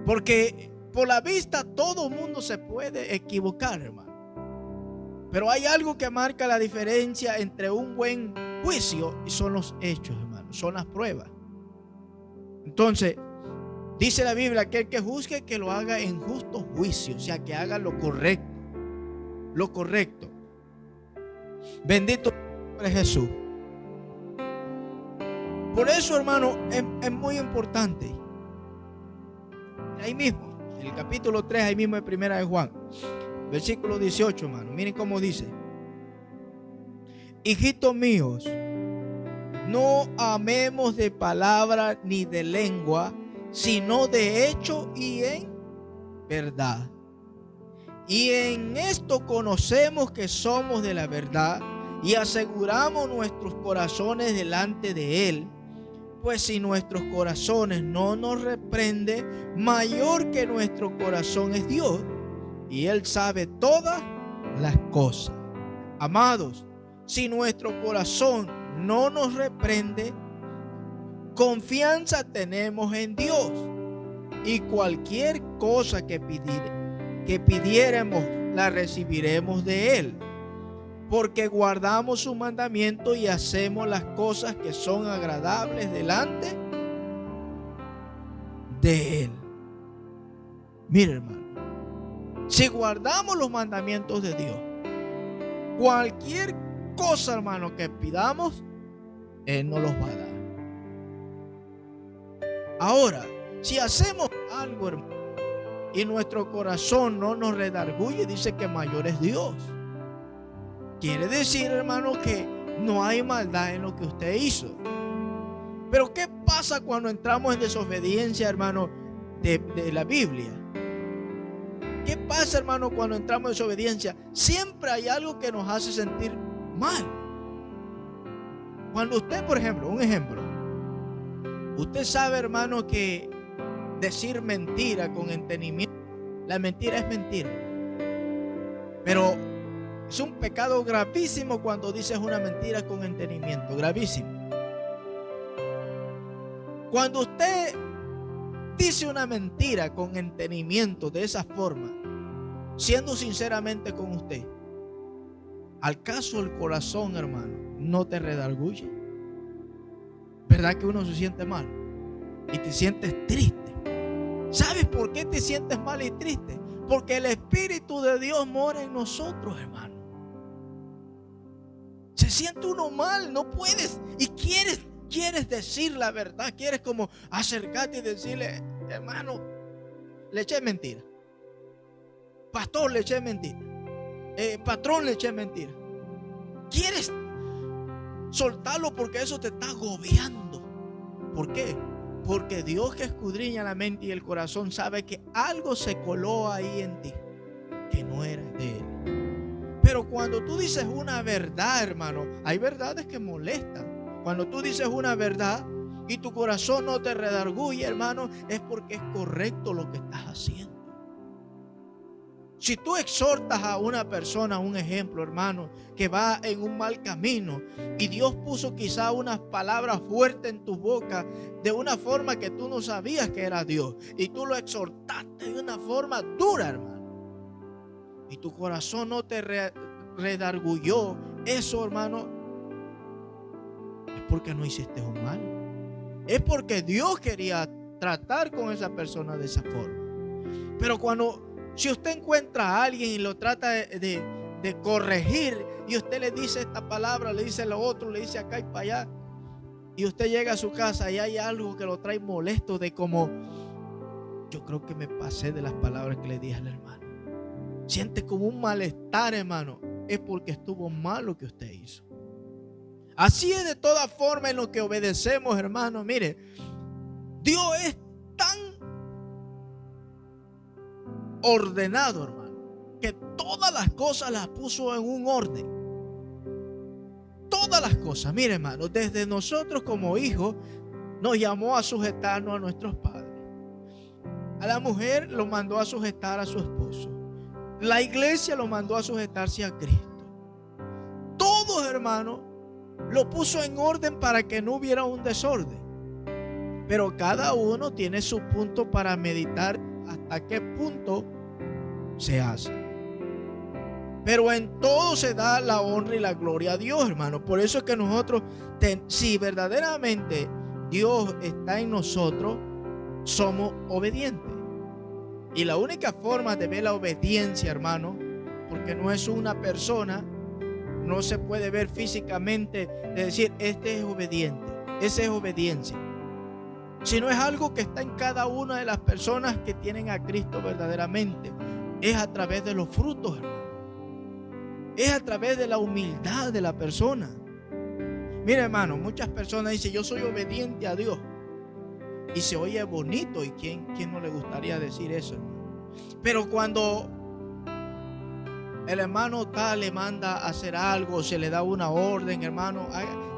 Porque por la vista todo mundo se puede equivocar, hermano. Pero hay algo que marca la diferencia entre un buen juicio y son los hechos, hermano. Son las pruebas. Entonces, dice la Biblia: aquel que juzgue, que lo haga en justo juicio. O sea, que haga lo correcto. Lo correcto. Bendito es Jesús. Por eso, hermano, es muy importante. Ahí mismo, en el capítulo 3, ahí mismo en primera de Juan, versículo 18, hermano. Miren cómo dice: hijitos míos, no amemos de palabra ni de lengua, sino de hecho y en verdad. Y en esto conocemos que somos de la verdad y aseguramos nuestros corazones delante de Él. Pues si nuestros corazones no nos reprende, mayor que nuestro corazón es Dios, y Él sabe todas las cosas. Amados, si nuestro corazón no nos reprende, confianza tenemos en Dios, y cualquier cosa que pidiéremos la recibiremos de Él, porque guardamos su mandamiento y hacemos las cosas que son agradables delante de Él. Mire, hermano, si guardamos los mandamientos de Dios, cualquier cosa, hermano, que pidamos, Él nos los va a dar. Ahora, si hacemos algo, hermano, y nuestro corazón no nos redarguye, dice que mayor es Dios. Quiere decir, hermano, que no hay maldad en lo que usted hizo. Pero ¿qué pasa cuando entramos en desobediencia, hermano, de la Biblia? ¿Qué pasa, hermano, cuando entramos en desobediencia? Siempre hay algo que nos hace sentir mal. Cuando usted, por ejemplo, un ejemplo, usted sabe, hermano, que decir mentira con entendimiento, la mentira es mentira. Pero Es un pecado gravísimo cuando dices una mentira con entendimiento, gravísimo. Cuando usted dice una mentira con entendimiento de esa forma, siendo sinceramente con usted, ¿acaso el corazón, hermano, no te redarguye? ¿Verdad que uno se siente mal y te sientes triste? ¿Sabes por qué te sientes mal y triste? Porque el Espíritu de Dios mora en nosotros, hermano. Se siente uno mal, no puedes y quieres decir la verdad, quieres como acercarte y decirle, hermano, le eché mentira. Pastor, le eché mentira. Patrón, le eché mentira. Quieres soltarlo porque eso te está agobiando. ¿Por qué? Porque Dios, que escudriña la mente y el corazón, sabe que algo se coló ahí en ti que no era de Él. Pero cuando tú dices una verdad, hermano, hay verdades que molestan. Cuando tú dices una verdad y tu corazón no te redarguye, hermano, es porque es correcto lo que estás haciendo. Si tú exhortas a una persona, un ejemplo, hermano, que va en un mal camino y Dios puso quizá unas palabras fuertes en tu boca de una forma que tú no sabías que era Dios, y tú lo exhortaste de una forma dura, hermano, y tu corazón no te redarguyó, eso, hermano, es porque no hiciste un mal. Es porque Dios quería tratar con esa persona de esa forma. Pero si usted encuentra a alguien y lo trata de corregir, y usted le dice esta palabra, le dice lo otro, le dice acá y para allá, y usted llega a su casa y hay algo que lo trae molesto, de como, yo creo que me pasé de las palabras que le dije al hermano, siente como un malestar, hermano, es porque estuvo mal lo que usted hizo. Así es de toda forma en lo que obedecemos, hermano. Mire, Dios es tan ordenado, hermano, que todas las cosas las puso en un orden. Todas las cosas, mire, hermano, desde nosotros como hijos nos llamó a sujetarnos a nuestros padres. A la mujer lo mandó a sujetar a su esposo. La iglesia lo mandó a sujetarse a Cristo. Todos, hermano, lo puso en orden para que no hubiera un desorden. Pero cada uno tiene su punto para meditar hasta qué punto se hace. Pero en todo se da la honra y la gloria a Dios, hermano. Por eso es que nosotros, si verdaderamente Dios está en nosotros, somos obedientes. Y la única forma de ver la obediencia, hermano, porque no es una persona, no se puede ver físicamente, de decir, este es obediente, esa es obediencia, sino es algo que está en cada una de las personas que tienen a Cristo verdaderamente. Es a través de los frutos, hermano. Es a través de la humildad de la persona. Mira, hermano, muchas personas dicen, yo soy obediente a Dios, y se oye bonito, y ¿quién no le gustaría decir eso, hermano? Pero cuando el hermano tal le manda a hacer algo, se le da una orden, hermano,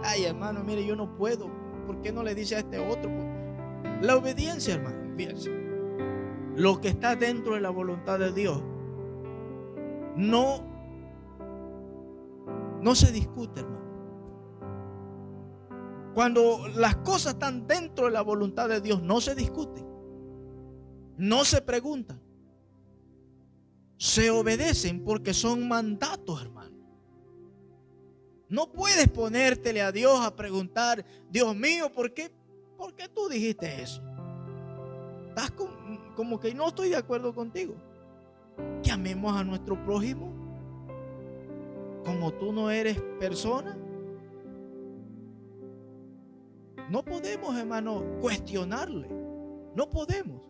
ay, hermano, mire, yo no puedo, ¿por qué no le dice a este otro? La obediencia, hermano, fíjense, lo que está dentro de la voluntad de Dios no se discute, hermano. Cuando las cosas están dentro de la voluntad de Dios, no se discuten, no se preguntan, se obedecen, porque son mandatos, hermano. No puedes ponértele a Dios a preguntar, Dios mío, ¿por qué tú dijiste eso? Estás como que no estoy de acuerdo contigo. Que amemos a nuestro prójimo como tú no eres persona. No podemos, hermano, cuestionarle. No podemos.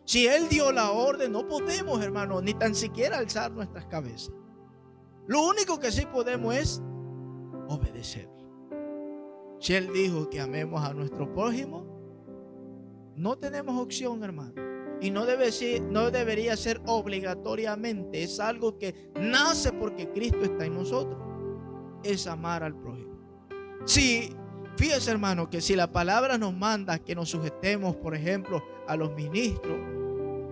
Si Él dio la orden, no podemos, hermano, ni tan siquiera alzar nuestras cabezas. Lo único que sí podemos es obedecer. Si Él dijo que amemos a nuestro prójimo, no tenemos opción, hermano. Y no debería ser obligatoriamente. Es algo que nace porque Cristo está en nosotros. Es amar al prójimo. Fíjese, hermano, que si la palabra nos manda que nos sujetemos, por ejemplo, a los ministros,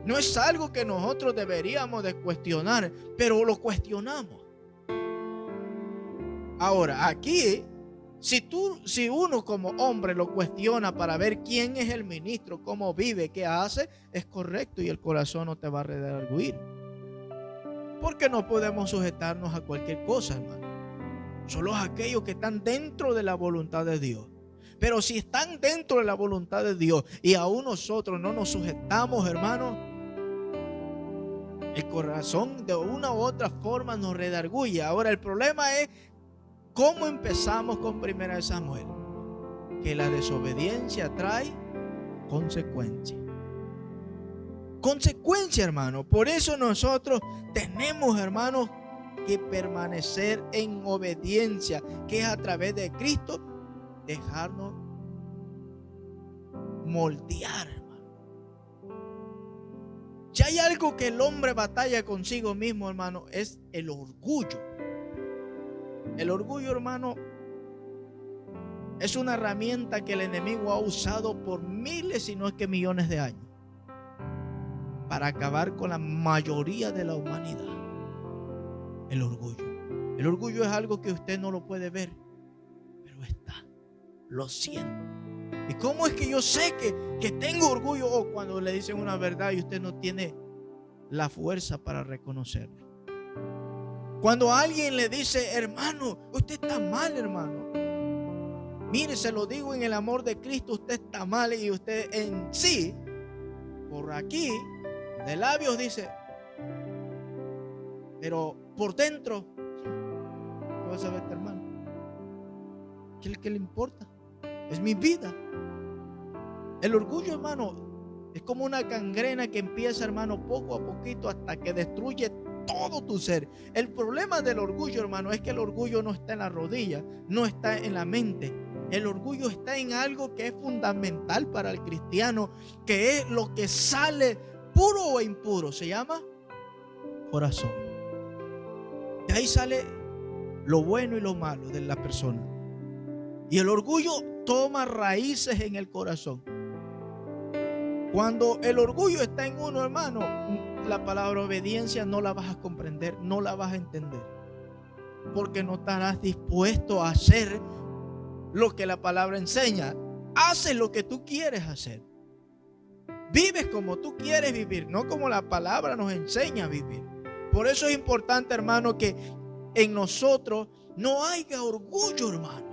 no es algo que nosotros deberíamos de cuestionar, pero lo cuestionamos. Ahora, aquí, si uno como hombre lo cuestiona para ver quién es el ministro, cómo vive, qué hace, es correcto y el corazón no te va a redarguir. Porque no podemos sujetarnos a cualquier cosa, hermano. Solo aquellos que están dentro de la voluntad de Dios. Pero si están dentro de la voluntad de Dios y aún nosotros no nos sujetamos, hermano, el corazón de una u otra forma nos redarguye. Ahora el problema es cómo empezamos con 1 Samuel. Que la desobediencia trae consecuencias. Consecuencia, hermano. Por eso nosotros tenemos, hermanos, que permanecer en obediencia, que es a través de Cristo dejarnos moldear, hermano. Si hay algo que el hombre batalla consigo mismo, hermano, es el orgullo. El orgullo, hermano, es una herramienta que el enemigo ha usado por miles, si no es que millones de años, para acabar con la mayoría de la humanidad. El orgullo. El orgullo es algo que usted no lo puede ver, pero está. Lo siento. ¿Y cómo es que yo sé que tengo orgullo? O cuando le dicen una verdad y usted no tiene la fuerza para reconocerlo. Cuando alguien le dice, hermano, usted está mal, hermano. Mire, se lo digo en el amor de Cristo, usted está mal y usted en sí, por aquí, de labios dice, pero por dentro, ¿qué vas a ver, hermano? ¿Qué le importa? Es mi vida. El orgullo, hermano, es como una gangrena que empieza, hermano, poco a poquito hasta que destruye todo tu ser. El problema del orgullo, hermano, es que el orgullo no está en la rodilla, no está en la mente. El orgullo está en algo que es fundamental para el cristiano, que es lo que sale puro o impuro. Se llama corazón. De ahí sale lo bueno y lo malo de la persona. Y el orgullo toma raíces en el corazón. Cuando el orgullo está en uno, hermano, la palabra obediencia no la vas a comprender, no la vas a entender. Porque no estarás dispuesto a hacer lo que la palabra enseña. Haces lo que tú quieres hacer. Vives como tú quieres vivir, no como la palabra nos enseña a vivir. Por eso es importante, hermano, que en nosotros no haya orgullo, hermano.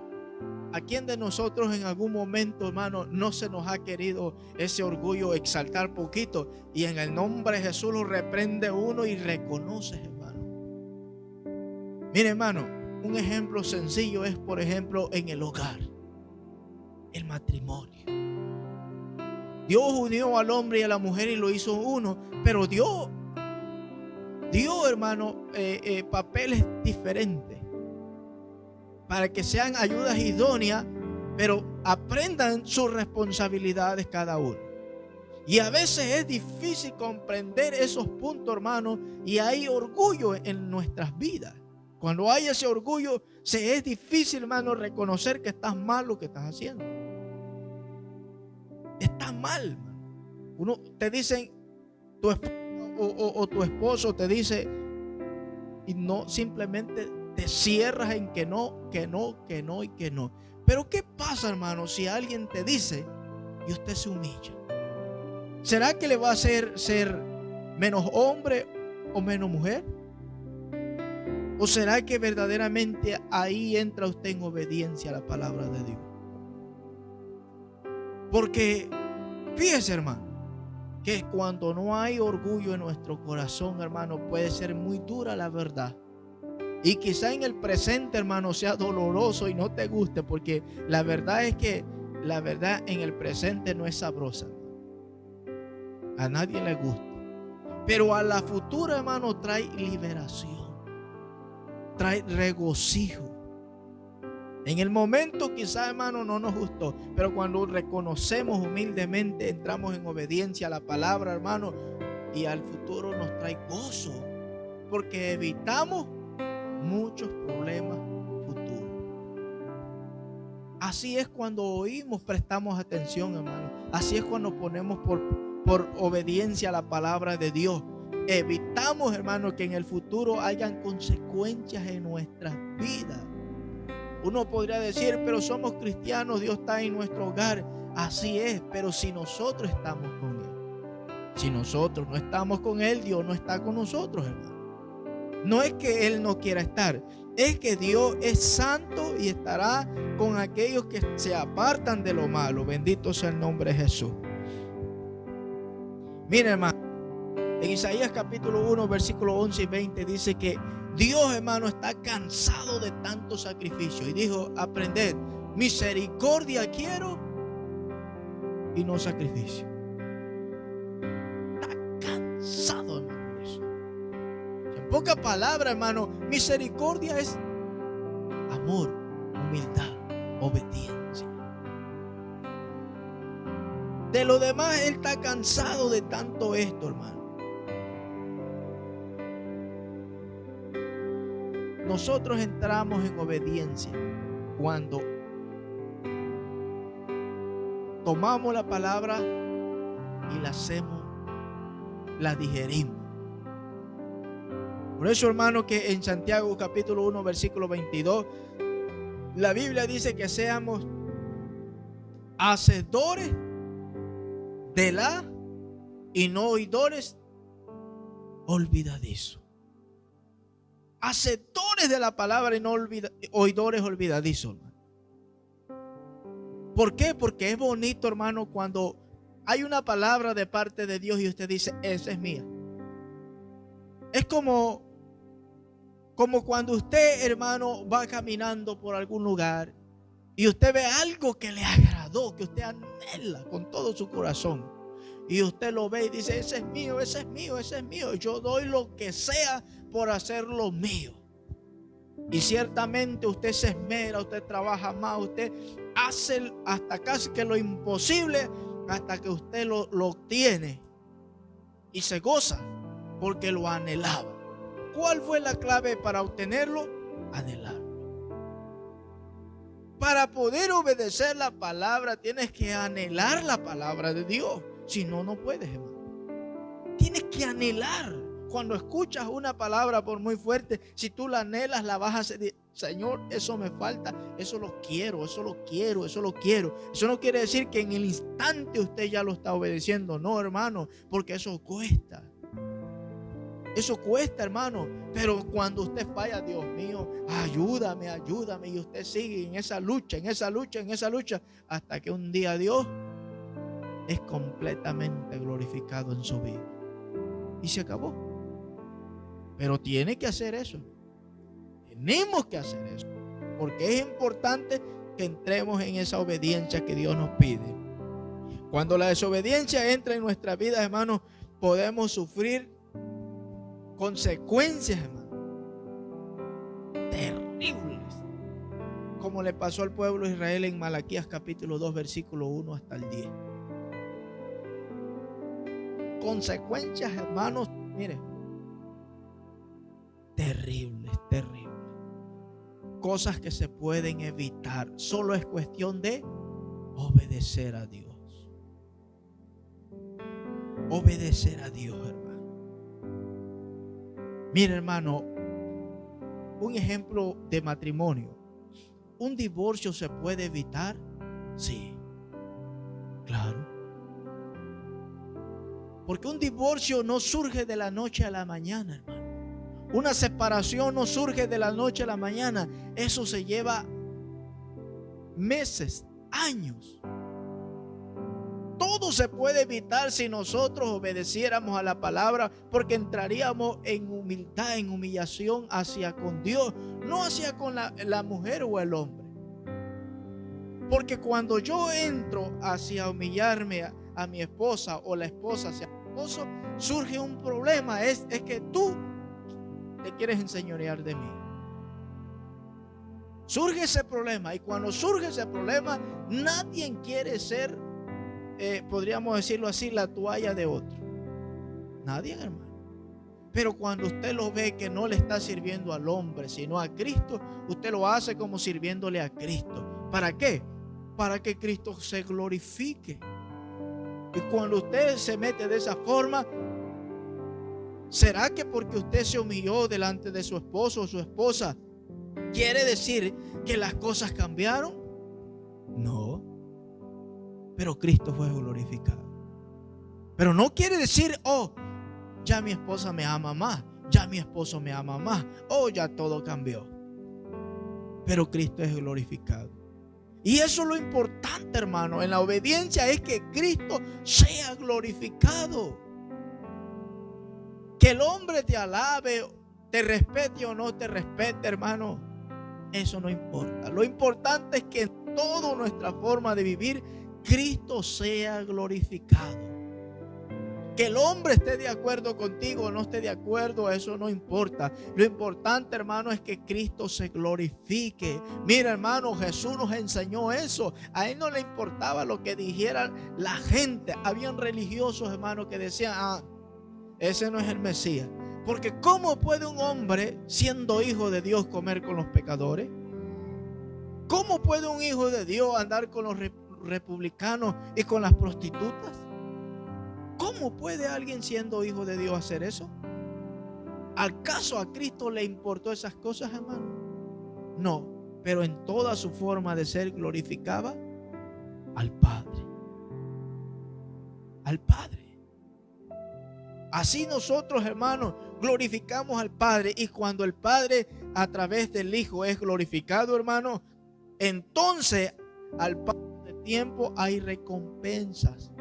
¿A quién de nosotros en algún momento, hermano, no se nos ha querido ese orgullo exaltar poquito? Y en el nombre de Jesús lo reprende uno y reconoce, hermano. Mire, hermano, un ejemplo sencillo es, por ejemplo, en el hogar, el matrimonio. Dios unió al hombre y a la mujer y lo hizo uno, pero dio, hermano, papeles diferentes para que sean ayudas idóneas, pero aprendan sus responsabilidades cada uno. Y a veces es difícil comprender esos puntos, hermano, y hay orgullo en nuestras vidas. Cuando hay ese orgullo, es difícil, hermano, reconocer que estás mal lo que estás haciendo. Estás mal, hermano. Uno te dicen, tu esposo o tu esposo te dice, y no, simplemente te cierras en que no y que no. Pero ¿qué pasa, hermano, si alguien te dice y usted se humilla? ¿Será que le va a hacer ser menos hombre o menos mujer? ¿O será que verdaderamente ahí entra usted en obediencia a la palabra de Dios? Porque fíjese, hermano, que cuando no hay orgullo en nuestro corazón, hermano, puede ser muy dura la verdad. Y quizá en el presente, hermano, sea doloroso y no te guste, porque la verdad es que la verdad en el presente no es sabrosa. A nadie le gusta. Pero a la futura, hermano, trae liberación, trae regocijo. En el momento quizá, hermano, no nos gustó, pero cuando reconocemos humildemente, entramos en obediencia a la palabra, hermano, y al futuro nos trae gozo, porque evitamos muchos problemas futuros. Así es cuando oímos, prestamos atención, hermano. Así es cuando ponemos por obediencia a la palabra de Dios. Evitamos, hermano, que en el futuro hayan consecuencias en nuestras vidas. Uno podría decir, pero somos cristianos, Dios está en nuestro hogar. Así es, pero si nosotros estamos con Él. Si nosotros no estamos con Él, Dios no está con nosotros, hermano. No es que Él no quiera estar, es que Dios es santo y estará con aquellos que se apartan de lo malo. Bendito sea el nombre de Jesús. Miren, hermano, en Isaías capítulo 1, versículo 11 y 20 dice que Dios, hermano, está cansado de tanto sacrificio y dijo: aprended, misericordia quiero y no sacrificio. Está cansado, hermano, de eso. En pocas palabras, hermano, misericordia es amor, humildad, obediencia. De lo demás, Él está cansado de tanto esto, hermano. Nosotros entramos en obediencia cuando tomamos la palabra y la hacemos, la digerimos. Por eso, hermano, que en Santiago capítulo 1, versículo 22, la Biblia dice que seamos hacedores de la y no oidores olvidadizos. Hacedores de la palabra y no oidores olvidadizos. ¿Por qué? Porque es bonito, hermano, cuando hay una palabra de parte de Dios y usted dice: esa es mía. Es como cuando usted, hermano, va caminando por algún lugar y usted ve algo que le agradó, que usted anhela con todo su corazón, y usted lo ve y dice: ese es mío, ese es mío, ese es mío. Yo doy lo que sea por hacerlo mío. Y ciertamente usted se esmera, usted trabaja más, usted hace hasta casi que lo imposible hasta que usted lo obtiene y se goza porque lo anhelaba. ¿Cuál fue la clave para obtenerlo? Anhelarlo. Para poder obedecer la palabra tienes que anhelar la palabra de Dios. Si no, no puedes, hermano. Tienes que anhelar. Cuando escuchas una palabra, por muy fuerte, si tú la anhelas, la vas a hacer. Señor, eso me falta, eso lo quiero, eso lo quiero, eso lo quiero. Eso no quiere decir que en el instante usted ya lo está obedeciendo. No, hermano, porque eso cuesta. Eso cuesta, hermano. Pero cuando usted falla, Dios mío, ayúdame, ayúdame. Y usted sigue en esa lucha, en esa lucha, en esa lucha, hasta que un día Dios es completamente glorificado en su vida. Y se acabó. Pero tiene que hacer eso. Tenemos que hacer eso. Porque es importante que entremos en esa obediencia que Dios nos pide. Cuando la desobediencia entra en nuestra vida, hermanos, podemos sufrir consecuencias, hermano, terribles, como le pasó al pueblo de Israel en Malaquías capítulo 2, versículo 1 hasta el 10. Consecuencias, hermanos, mire, terribles, terribles. Cosas que se pueden evitar. Solo es cuestión de obedecer a Dios. Obedecer a Dios, hermano. Mire, hermano, un ejemplo de matrimonio. ¿Un divorcio se puede evitar? Sí, claro. Porque un divorcio no surge de la noche a la mañana, hermano. Una separación no surge de la noche a la mañana. Eso se lleva meses, años. Todo se puede evitar si nosotros obedeciéramos a la palabra, porque entraríamos en humildad, en humillación hacia con Dios, no hacia con la mujer o el hombre. Porque cuando yo entro hacia humillarme a mi esposa o la esposa hacia mi esposo, surge un problema. Es que tú te quieres enseñorear de mí. Surge ese problema, y cuando surge ese problema, nadie quiere ser, podríamos decirlo así, la toalla de otro. Nadie, hermano. Pero cuando usted lo ve que no le está sirviendo al hombre, sino a Cristo, usted lo hace como sirviéndole a Cristo. ¿Para qué? Para que Cristo se glorifique. Y cuando usted se mete de esa forma, ¿será que porque usted se humilló delante de su esposo o su esposa, ¿Quiere decir que las cosas cambiaron? No. Pero Cristo fue glorificado. Pero no quiere decir, oh, ya mi esposa me ama más, ya mi esposo me ama más, oh, ya todo cambió. Pero Cristo es glorificado. Y eso es lo importante, hermano, en la obediencia, es que Cristo sea glorificado. Que el hombre te alabe, te respete o no te respete, hermano, eso no importa. Lo importante es que en toda nuestra forma de vivir, Cristo sea glorificado. Que el hombre esté de acuerdo contigo o no esté de acuerdo, eso no importa. Lo importante, hermano, es que Cristo se glorifique. Mira, hermano, Jesús nos enseñó eso. A él no le importaba lo que dijeran la gente. Habían religiosos, hermano, que decían, ese no es el Mesías. Porque ¿cómo puede un hombre, siendo hijo de Dios, comer con los pecadores? ¿Cómo puede un hijo de Dios andar con los republicanos y con las prostitutas? ¿Cómo puede alguien siendo hijo de Dios hacer eso? ¿Acaso a Cristo le importó esas cosas, hermano? No, pero en toda su forma de ser glorificaba al Padre. Al Padre. Así nosotros, hermanos, glorificamos al Padre. Y cuando el Padre a través del Hijo es glorificado, hermano, entonces al paso de tiempo hay recompensas.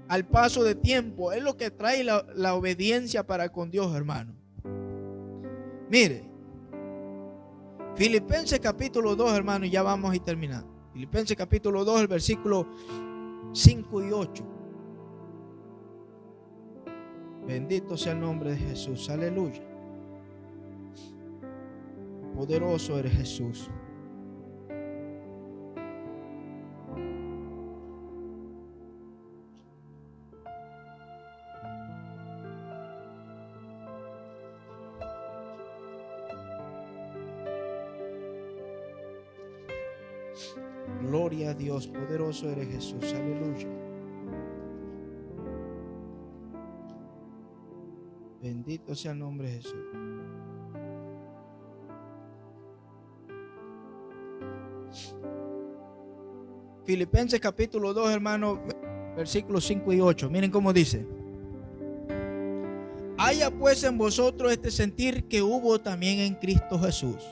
Al paso de tiempo es lo que trae la obediencia para con Dios, hermano. Mire, Filipenses capítulo 2, hermano, y ya vamos a ir terminando. Filipenses capítulo 2, el versículo 5 y 8. Bendito sea el nombre de Jesús, aleluya. Poderoso eres Jesús. Gloria a Dios, poderoso eres Jesús, aleluya. Bendito sea el nombre de Jesús. Filipenses capítulo 2, hermano, versículos 5 y 8. Miren cómo dice: haya pues en vosotros este sentir que hubo también en Cristo Jesús,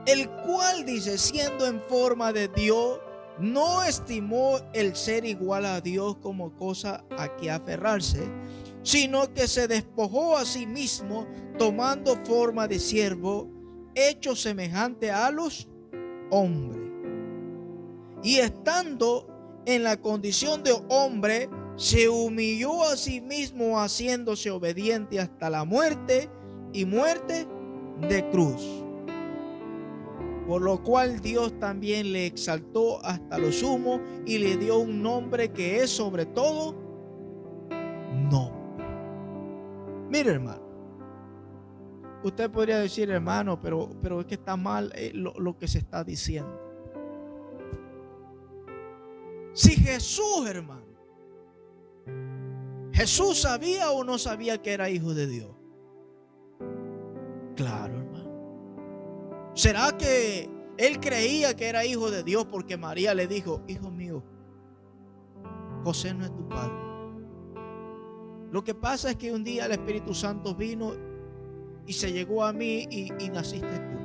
el cual, dice, siendo en forma de Dios, no estimó el ser igual a Dios como cosa a que aferrarse, sino que se despojó a sí mismo, tomando forma de siervo, hecho semejante a los hombres. Y estando en la condición de hombre, se humilló a sí mismo, haciéndose obediente hasta la muerte, y muerte de cruz. Por lo cual Dios también le exaltó hasta lo sumo y le dio un nombre que es sobre todo nombre. Mire, hermano, usted podría decir, hermano, pero es que está mal lo que se está diciendo. Si Jesús, hermano, ¿Jesús sabía o no sabía que era hijo de Dios? Claro, hermano. ¿Será que él creía que era hijo de Dios porque María le dijo, hijo mío, José no es tu padre? Lo que pasa es que un día el Espíritu Santo vino y se llegó a mí y naciste tú.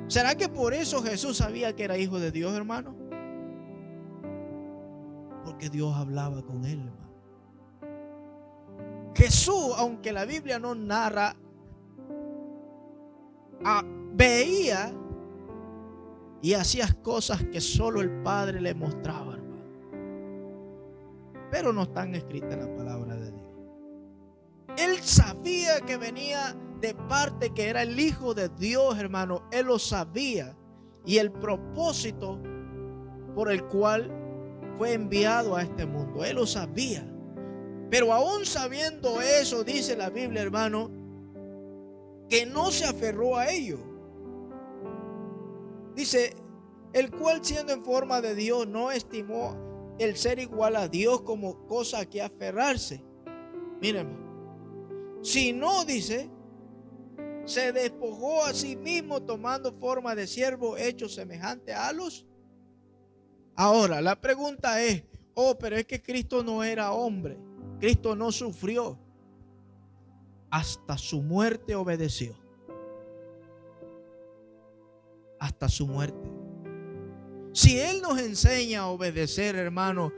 ¿Será que por eso Jesús sabía que era hijo de Dios, hermano? Porque Dios hablaba con él, hermano. Jesús, aunque la Biblia no narra, veía y hacía cosas que solo el Padre le mostraba, hermano. Pero no están escritas en la palabra de Dios. Él sabía que venía de parte, que era el Hijo de Dios, hermano. Él lo sabía. Y el propósito por el cual fue enviado a este mundo, él lo sabía. Pero aún sabiendo eso, dice la Biblia, hermano, que no se aferró a ello. Dice, el cual siendo en forma de Dios no estimó el ser igual a Dios como cosa a que aferrarse. Miren, hermano, sino, dice, se despojó a sí mismo tomando forma de siervo hecho semejante a los. Ahora, la pregunta es, pero es que Cristo no era hombre. Cristo no sufrió. Hasta su muerte obedeció. Hasta su muerte. Si Él nos enseña a obedecer, hermano,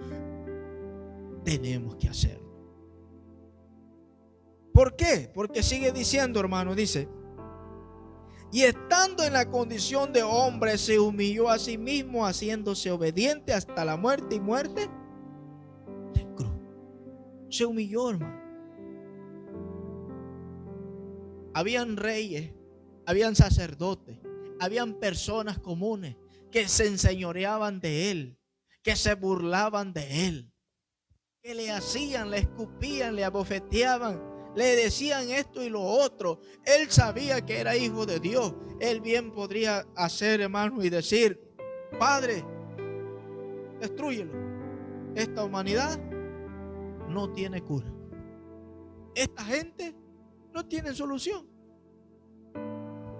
tenemos que hacerlo. ¿Por qué? Porque sigue diciendo, hermano, dice, y estando en la condición de hombre, se humilló a sí mismo, haciéndose obediente hasta la muerte y muerte de cruz. Se humilló, hermano. Habían reyes, habían sacerdotes, habían personas comunes que se enseñoreaban de Él, que se burlaban de Él, que le hacían, le escupían, le abofeteaban, le decían esto y lo otro. Él sabía que era hijo de Dios. Él bien podría hacer, hermano, y decir, Padre, destrúyelo. Esta humanidad no tiene cura. Esta gente no tiene solución.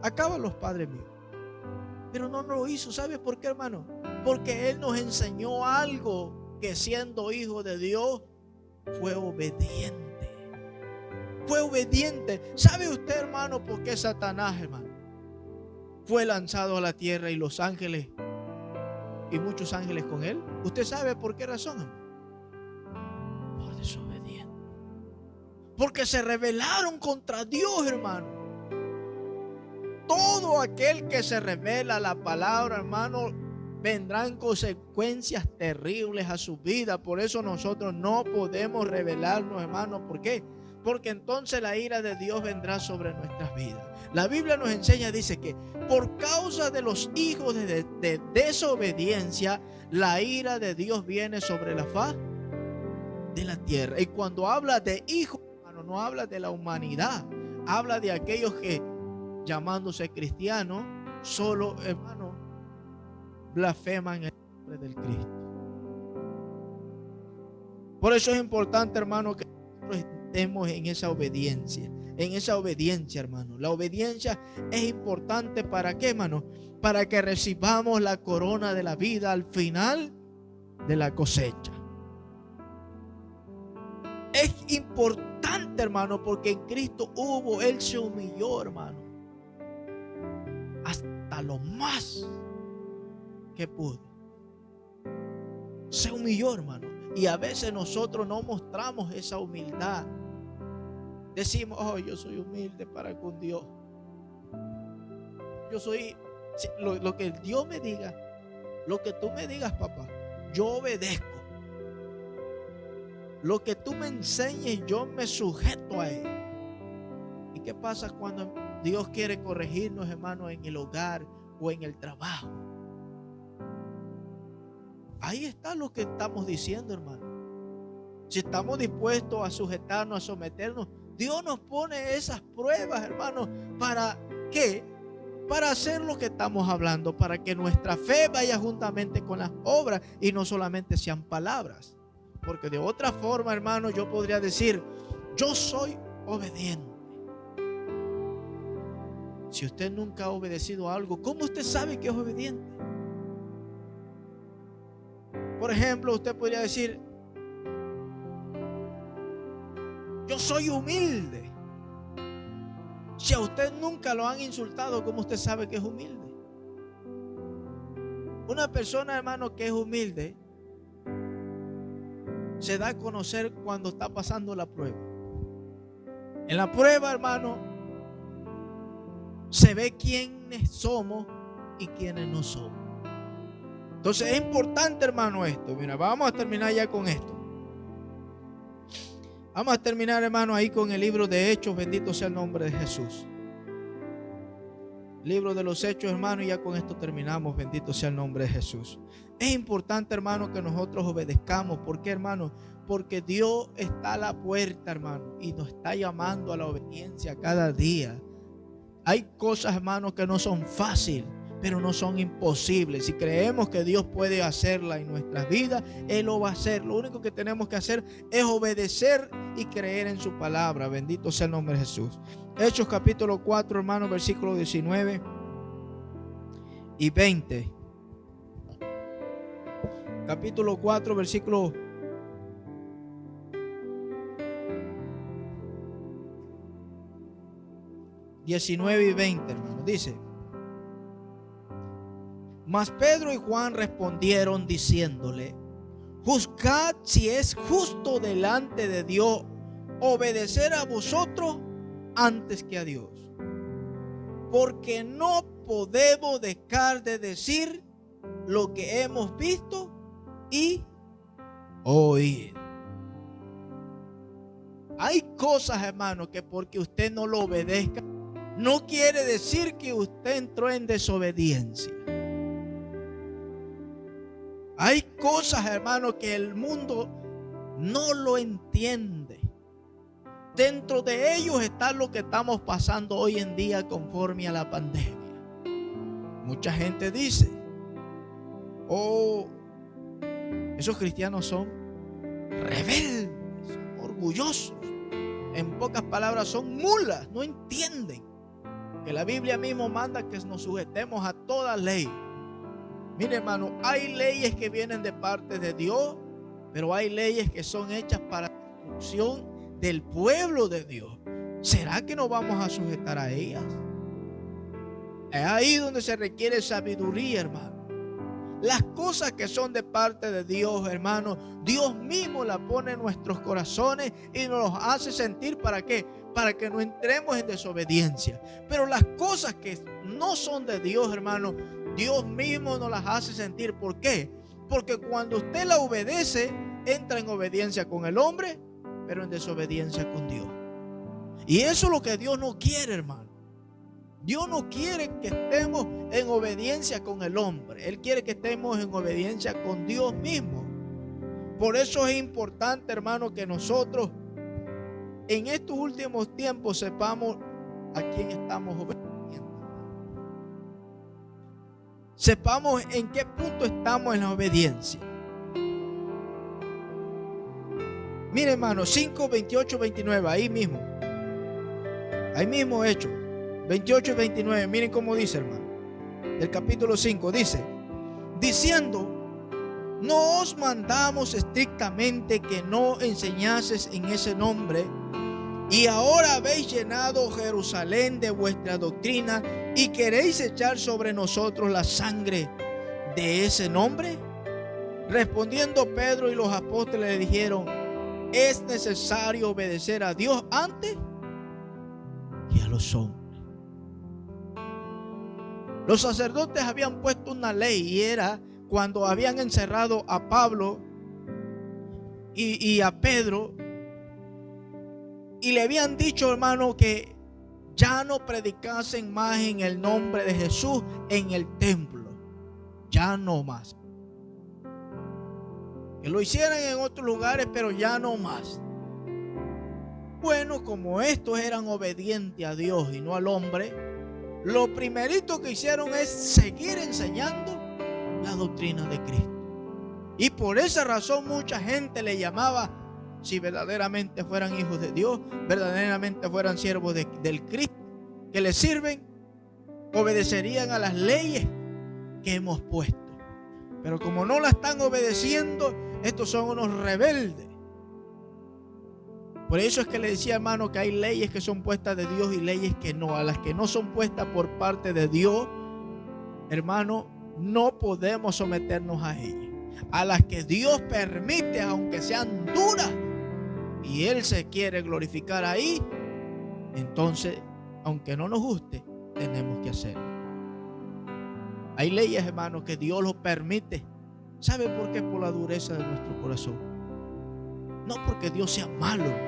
Acábalos, Padre mío. Pero no lo hizo. ¿Sabe por qué, hermano? Porque Él nos enseñó algo, que siendo hijo de Dios fue obediente. Fue obediente. ¿Sabe usted, hermano, por qué Satanás, hermano, fue lanzado a la tierra y los ángeles y muchos ángeles con él? ¿Usted sabe por qué razón, hermano? Por desobediente. Porque se rebelaron contra Dios, hermano. Todo aquel que se revela a la palabra, hermano, vendrán consecuencias terribles a su vida. Por eso nosotros no podemos rebelarnos, hermano. ¿Por qué? Porque entonces la ira de Dios vendrá sobre nuestras vidas. La Biblia nos enseña, dice que por causa de los hijos de desobediencia, la ira de Dios viene sobre la faz de la tierra. Y cuando habla de hijos, hermano, no habla de la humanidad. Habla de aquellos que, llamándose cristianos, solo, hermano, blasfeman el nombre del Cristo. Por eso es importante, hermano, que nosotros estemos en esa obediencia. En esa obediencia, hermano. La obediencia es importante. ¿Para qué, hermano? Para que recibamos la corona de la vida al final de la cosecha. Es importante, hermano, porque en Cristo Él se humilló, hermano, hasta lo más que pudo. Se humilló, hermano. Y a veces nosotros no mostramos esa humildad. Decimos, yo soy humilde para con Dios. Yo soy, lo que Dios me diga, lo que tú me digas, papá, yo obedezco. Lo que tú me enseñes, yo me sujeto a él. ¿Y qué pasa cuando Dios quiere corregirnos, hermano, en el hogar o en el trabajo? Ahí está lo que estamos diciendo, hermano. Si estamos dispuestos a sujetarnos, a someternos, Dios nos pone esas pruebas, hermano. ¿Para qué? Para hacer lo que estamos hablando, para que nuestra fe vaya juntamente con las obras y no solamente sean palabras. Porque de otra forma, hermano, yo podría decir, yo soy obediente. Si usted nunca ha obedecido a algo, ¿cómo usted sabe que es obediente? Por ejemplo, usted podría decir, yo soy humilde. Si a usted nunca lo han insultado, ¿cómo usted sabe que es humilde? Una persona, hermano, que es humilde se da a conocer cuando está pasando la prueba. En la prueba, hermano, se ve quiénes somos y quiénes no somos. Entonces es importante, hermano, esto. Mira, vamos a terminar ya con esto. Vamos a terminar, hermano, ahí con el libro de Hechos. Bendito sea el nombre de Jesús. Libro de los Hechos, hermano, y ya con esto terminamos. Bendito sea el nombre de Jesús. Es importante, hermano, que nosotros obedezcamos. ¿Por qué, hermano? Porque Dios está a la puerta, hermano, y nos está llamando a la obediencia cada día. Hay cosas, hermano, que no son fáciles. pero no son imposibles. Si creemos que Dios puede hacerla en nuestras vidas, Él lo va a hacer. Lo único que tenemos que hacer es obedecer y creer en su palabra. Bendito sea el nombre de Jesús. Hechos capítulo 4, hermanos, versículos 19 y 20. Capítulo 4, versículo 19 y 20, hermano. Dice: mas Pedro y Juan respondieron diciéndole: juzgad si es justo delante de Dios obedecer a vosotros antes que a Dios, porque no podemos dejar de decir lo que hemos visto y oír. Hay cosas, hermano, que porque usted no lo obedezca, no quiere decir que usted entró en desobediencia. Hay cosas, hermano, que el mundo no lo entiende. Dentro de ellos está lo que estamos pasando hoy en día conforme a la pandemia. Mucha gente dice: oh, esos cristianos son rebeldes, son orgullosos. En pocas palabras, son mulas, no entienden que la Biblia mismo manda que nos sujetemos a toda ley. Mire, hermano, hay leyes que vienen de parte de Dios, pero hay leyes que son hechas para la destrucción del pueblo de Dios. ¿Será que no vamos a sujetar a ellas? Es ahí donde se requiere sabiduría, hermano. Las cosas que son de parte de Dios, hermano, Dios mismo las pone en nuestros corazones y nos los hace sentir. ¿Para qué? Para que no entremos en desobediencia. Pero las cosas que no son de Dios, hermano, Dios mismo nos las hace sentir. ¿Por qué? Porque cuando usted la obedece, entra en obediencia con el hombre, pero en desobediencia con Dios. Y eso es lo que Dios no quiere, hermano. Dios no quiere que estemos en obediencia con el hombre. Él quiere que estemos en obediencia con Dios mismo. Por eso es importante, hermano, que nosotros en estos últimos tiempos sepamos a quién estamos obedeciendo. Sepamos en qué punto estamos en la obediencia. Mire, hermano, 5, 28, 29, ahí mismo Hechos 28 y 29, miren cómo dice, hermano. Del capítulo 5 dice: diciendo: no os mandamos estrictamente que no enseñases en ese nombre, y ahora habéis llenado Jerusalén de vuestra doctrina y queréis echar sobre nosotros la sangre de ese nombre. Respondiendo Pedro y los apóstoles le dijeron: es necesario obedecer a Dios antes que a los hombres. Los sacerdotes habían puesto una ley, y era cuando habían encerrado a Pablo y a Pedro, y le habían dicho, hermano, que ya no predicasen más en el nombre de Jesús en el templo. Ya no más. Que lo hicieran en otros lugares, pero ya no más. Bueno, como estos eran obedientes a Dios y no al hombre, lo primerito que hicieron es seguir enseñando la doctrina de Cristo. Y por esa razón mucha gente le llamaba, si verdaderamente fueran hijos de Dios, verdaderamente fueran siervos del Cristo, que le sirven, obedecerían a las leyes que hemos puesto. Pero como no la están obedeciendo, estos son unos rebeldes. Por eso es que le decía, hermano, que hay leyes que son puestas de Dios y leyes que no. A las que no son puestas por parte de Dios, hermano, no podemos someternos a ellas. A las que Dios permite, aunque sean duras, y Él se quiere glorificar ahí, entonces, aunque no nos guste, tenemos que hacerlo. Hay leyes, hermano, que Dios los permite. ¿Sabe por qué? Por la dureza de nuestro corazón. No porque Dios sea malo.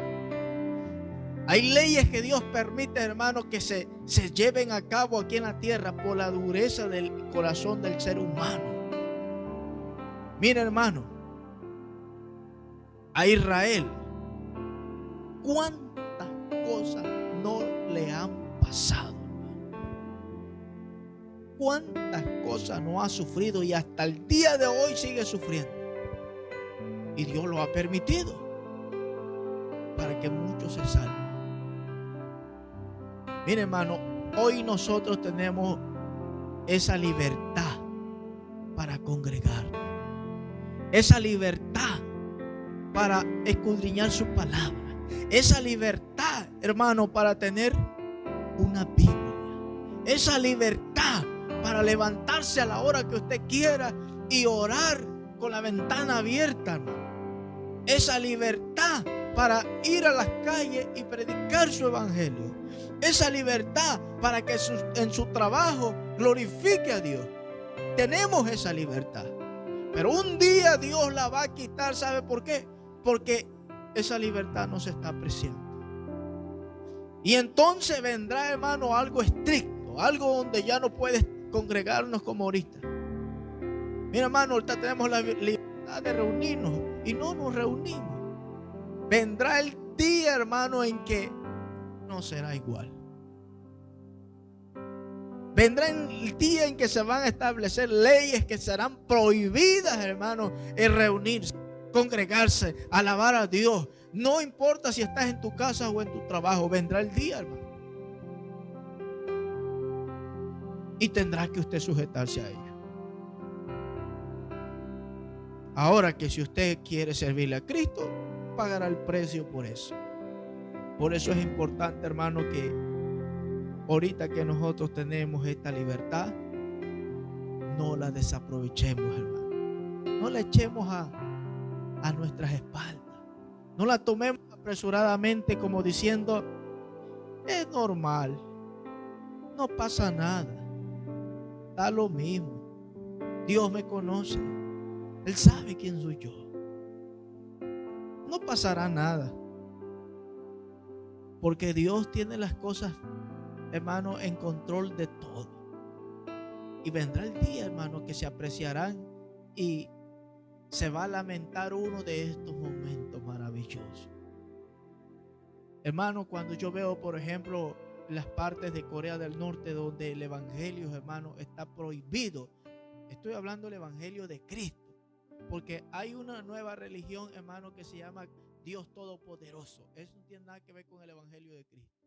Hay leyes que Dios permite, hermano, que se lleven a cabo aquí en la tierra por la dureza del corazón del ser humano. Mira, hermano, a Israel, ¿cuántas cosas no le han pasado? cuántas cosas no ha sufrido y hasta el día de hoy sigue sufriendo. Y Dios lo ha permitido para que muchos se salven. Mire, hermano, hoy nosotros tenemos esa libertad para congregarnos, esa libertad para escudriñar su palabra, esa libertad, hermano, para tener una Biblia, esa libertad para levantarse a la hora que usted quiera y orar con la ventana abierta, hermano. Esa libertad para ir a las calles y predicar su evangelio. Esa libertad para que en su trabajo glorifique a Dios. Tenemos esa libertad. Pero un día Dios la va a quitar. ¿Sabe por qué? Porque esa libertad no se está apreciando. Y entonces vendrá, hermano, algo estricto, algo donde ya no puedes congregarnos como ahorita. Mira, hermano, ahorita tenemos la libertad de reunirnos y no nos reunimos. Vendrá el día, hermano, en que no será igual. Vendrá el día en que se van a establecer leyes que serán prohibidas, hermano, en reunirse, congregarse, alabar a Dios. No importa si estás en tu casa o en tu trabajo, vendrá el día, hermano. Y tendrá que usted sujetarse a ello. Ahora que si usted quiere servirle a Cristo, pagará el precio por eso. Por eso es importante, hermano, que ahorita que nosotros tenemos esta libertad, no la desaprovechemos, hermano. No la echemos a nuestras espaldas. No la tomemos apresuradamente como diciendo, es normal, no pasa nada, da lo mismo. Dios me conoce, Él sabe quién soy yo. No pasará nada, porque Dios tiene las cosas, hermano, en control de todo. Y vendrá el día, hermano, que se apreciarán y se va a lamentar uno de estos momentos maravillosos. Hermano, cuando yo veo, por ejemplo, las partes de Corea del Norte donde el evangelio, hermano, está prohibido. Estoy hablando del evangelio de Cristo, porque hay una nueva religión, hermano, que se llama Dios Todopoderoso. Eso no tiene nada que ver con el evangelio de Cristo.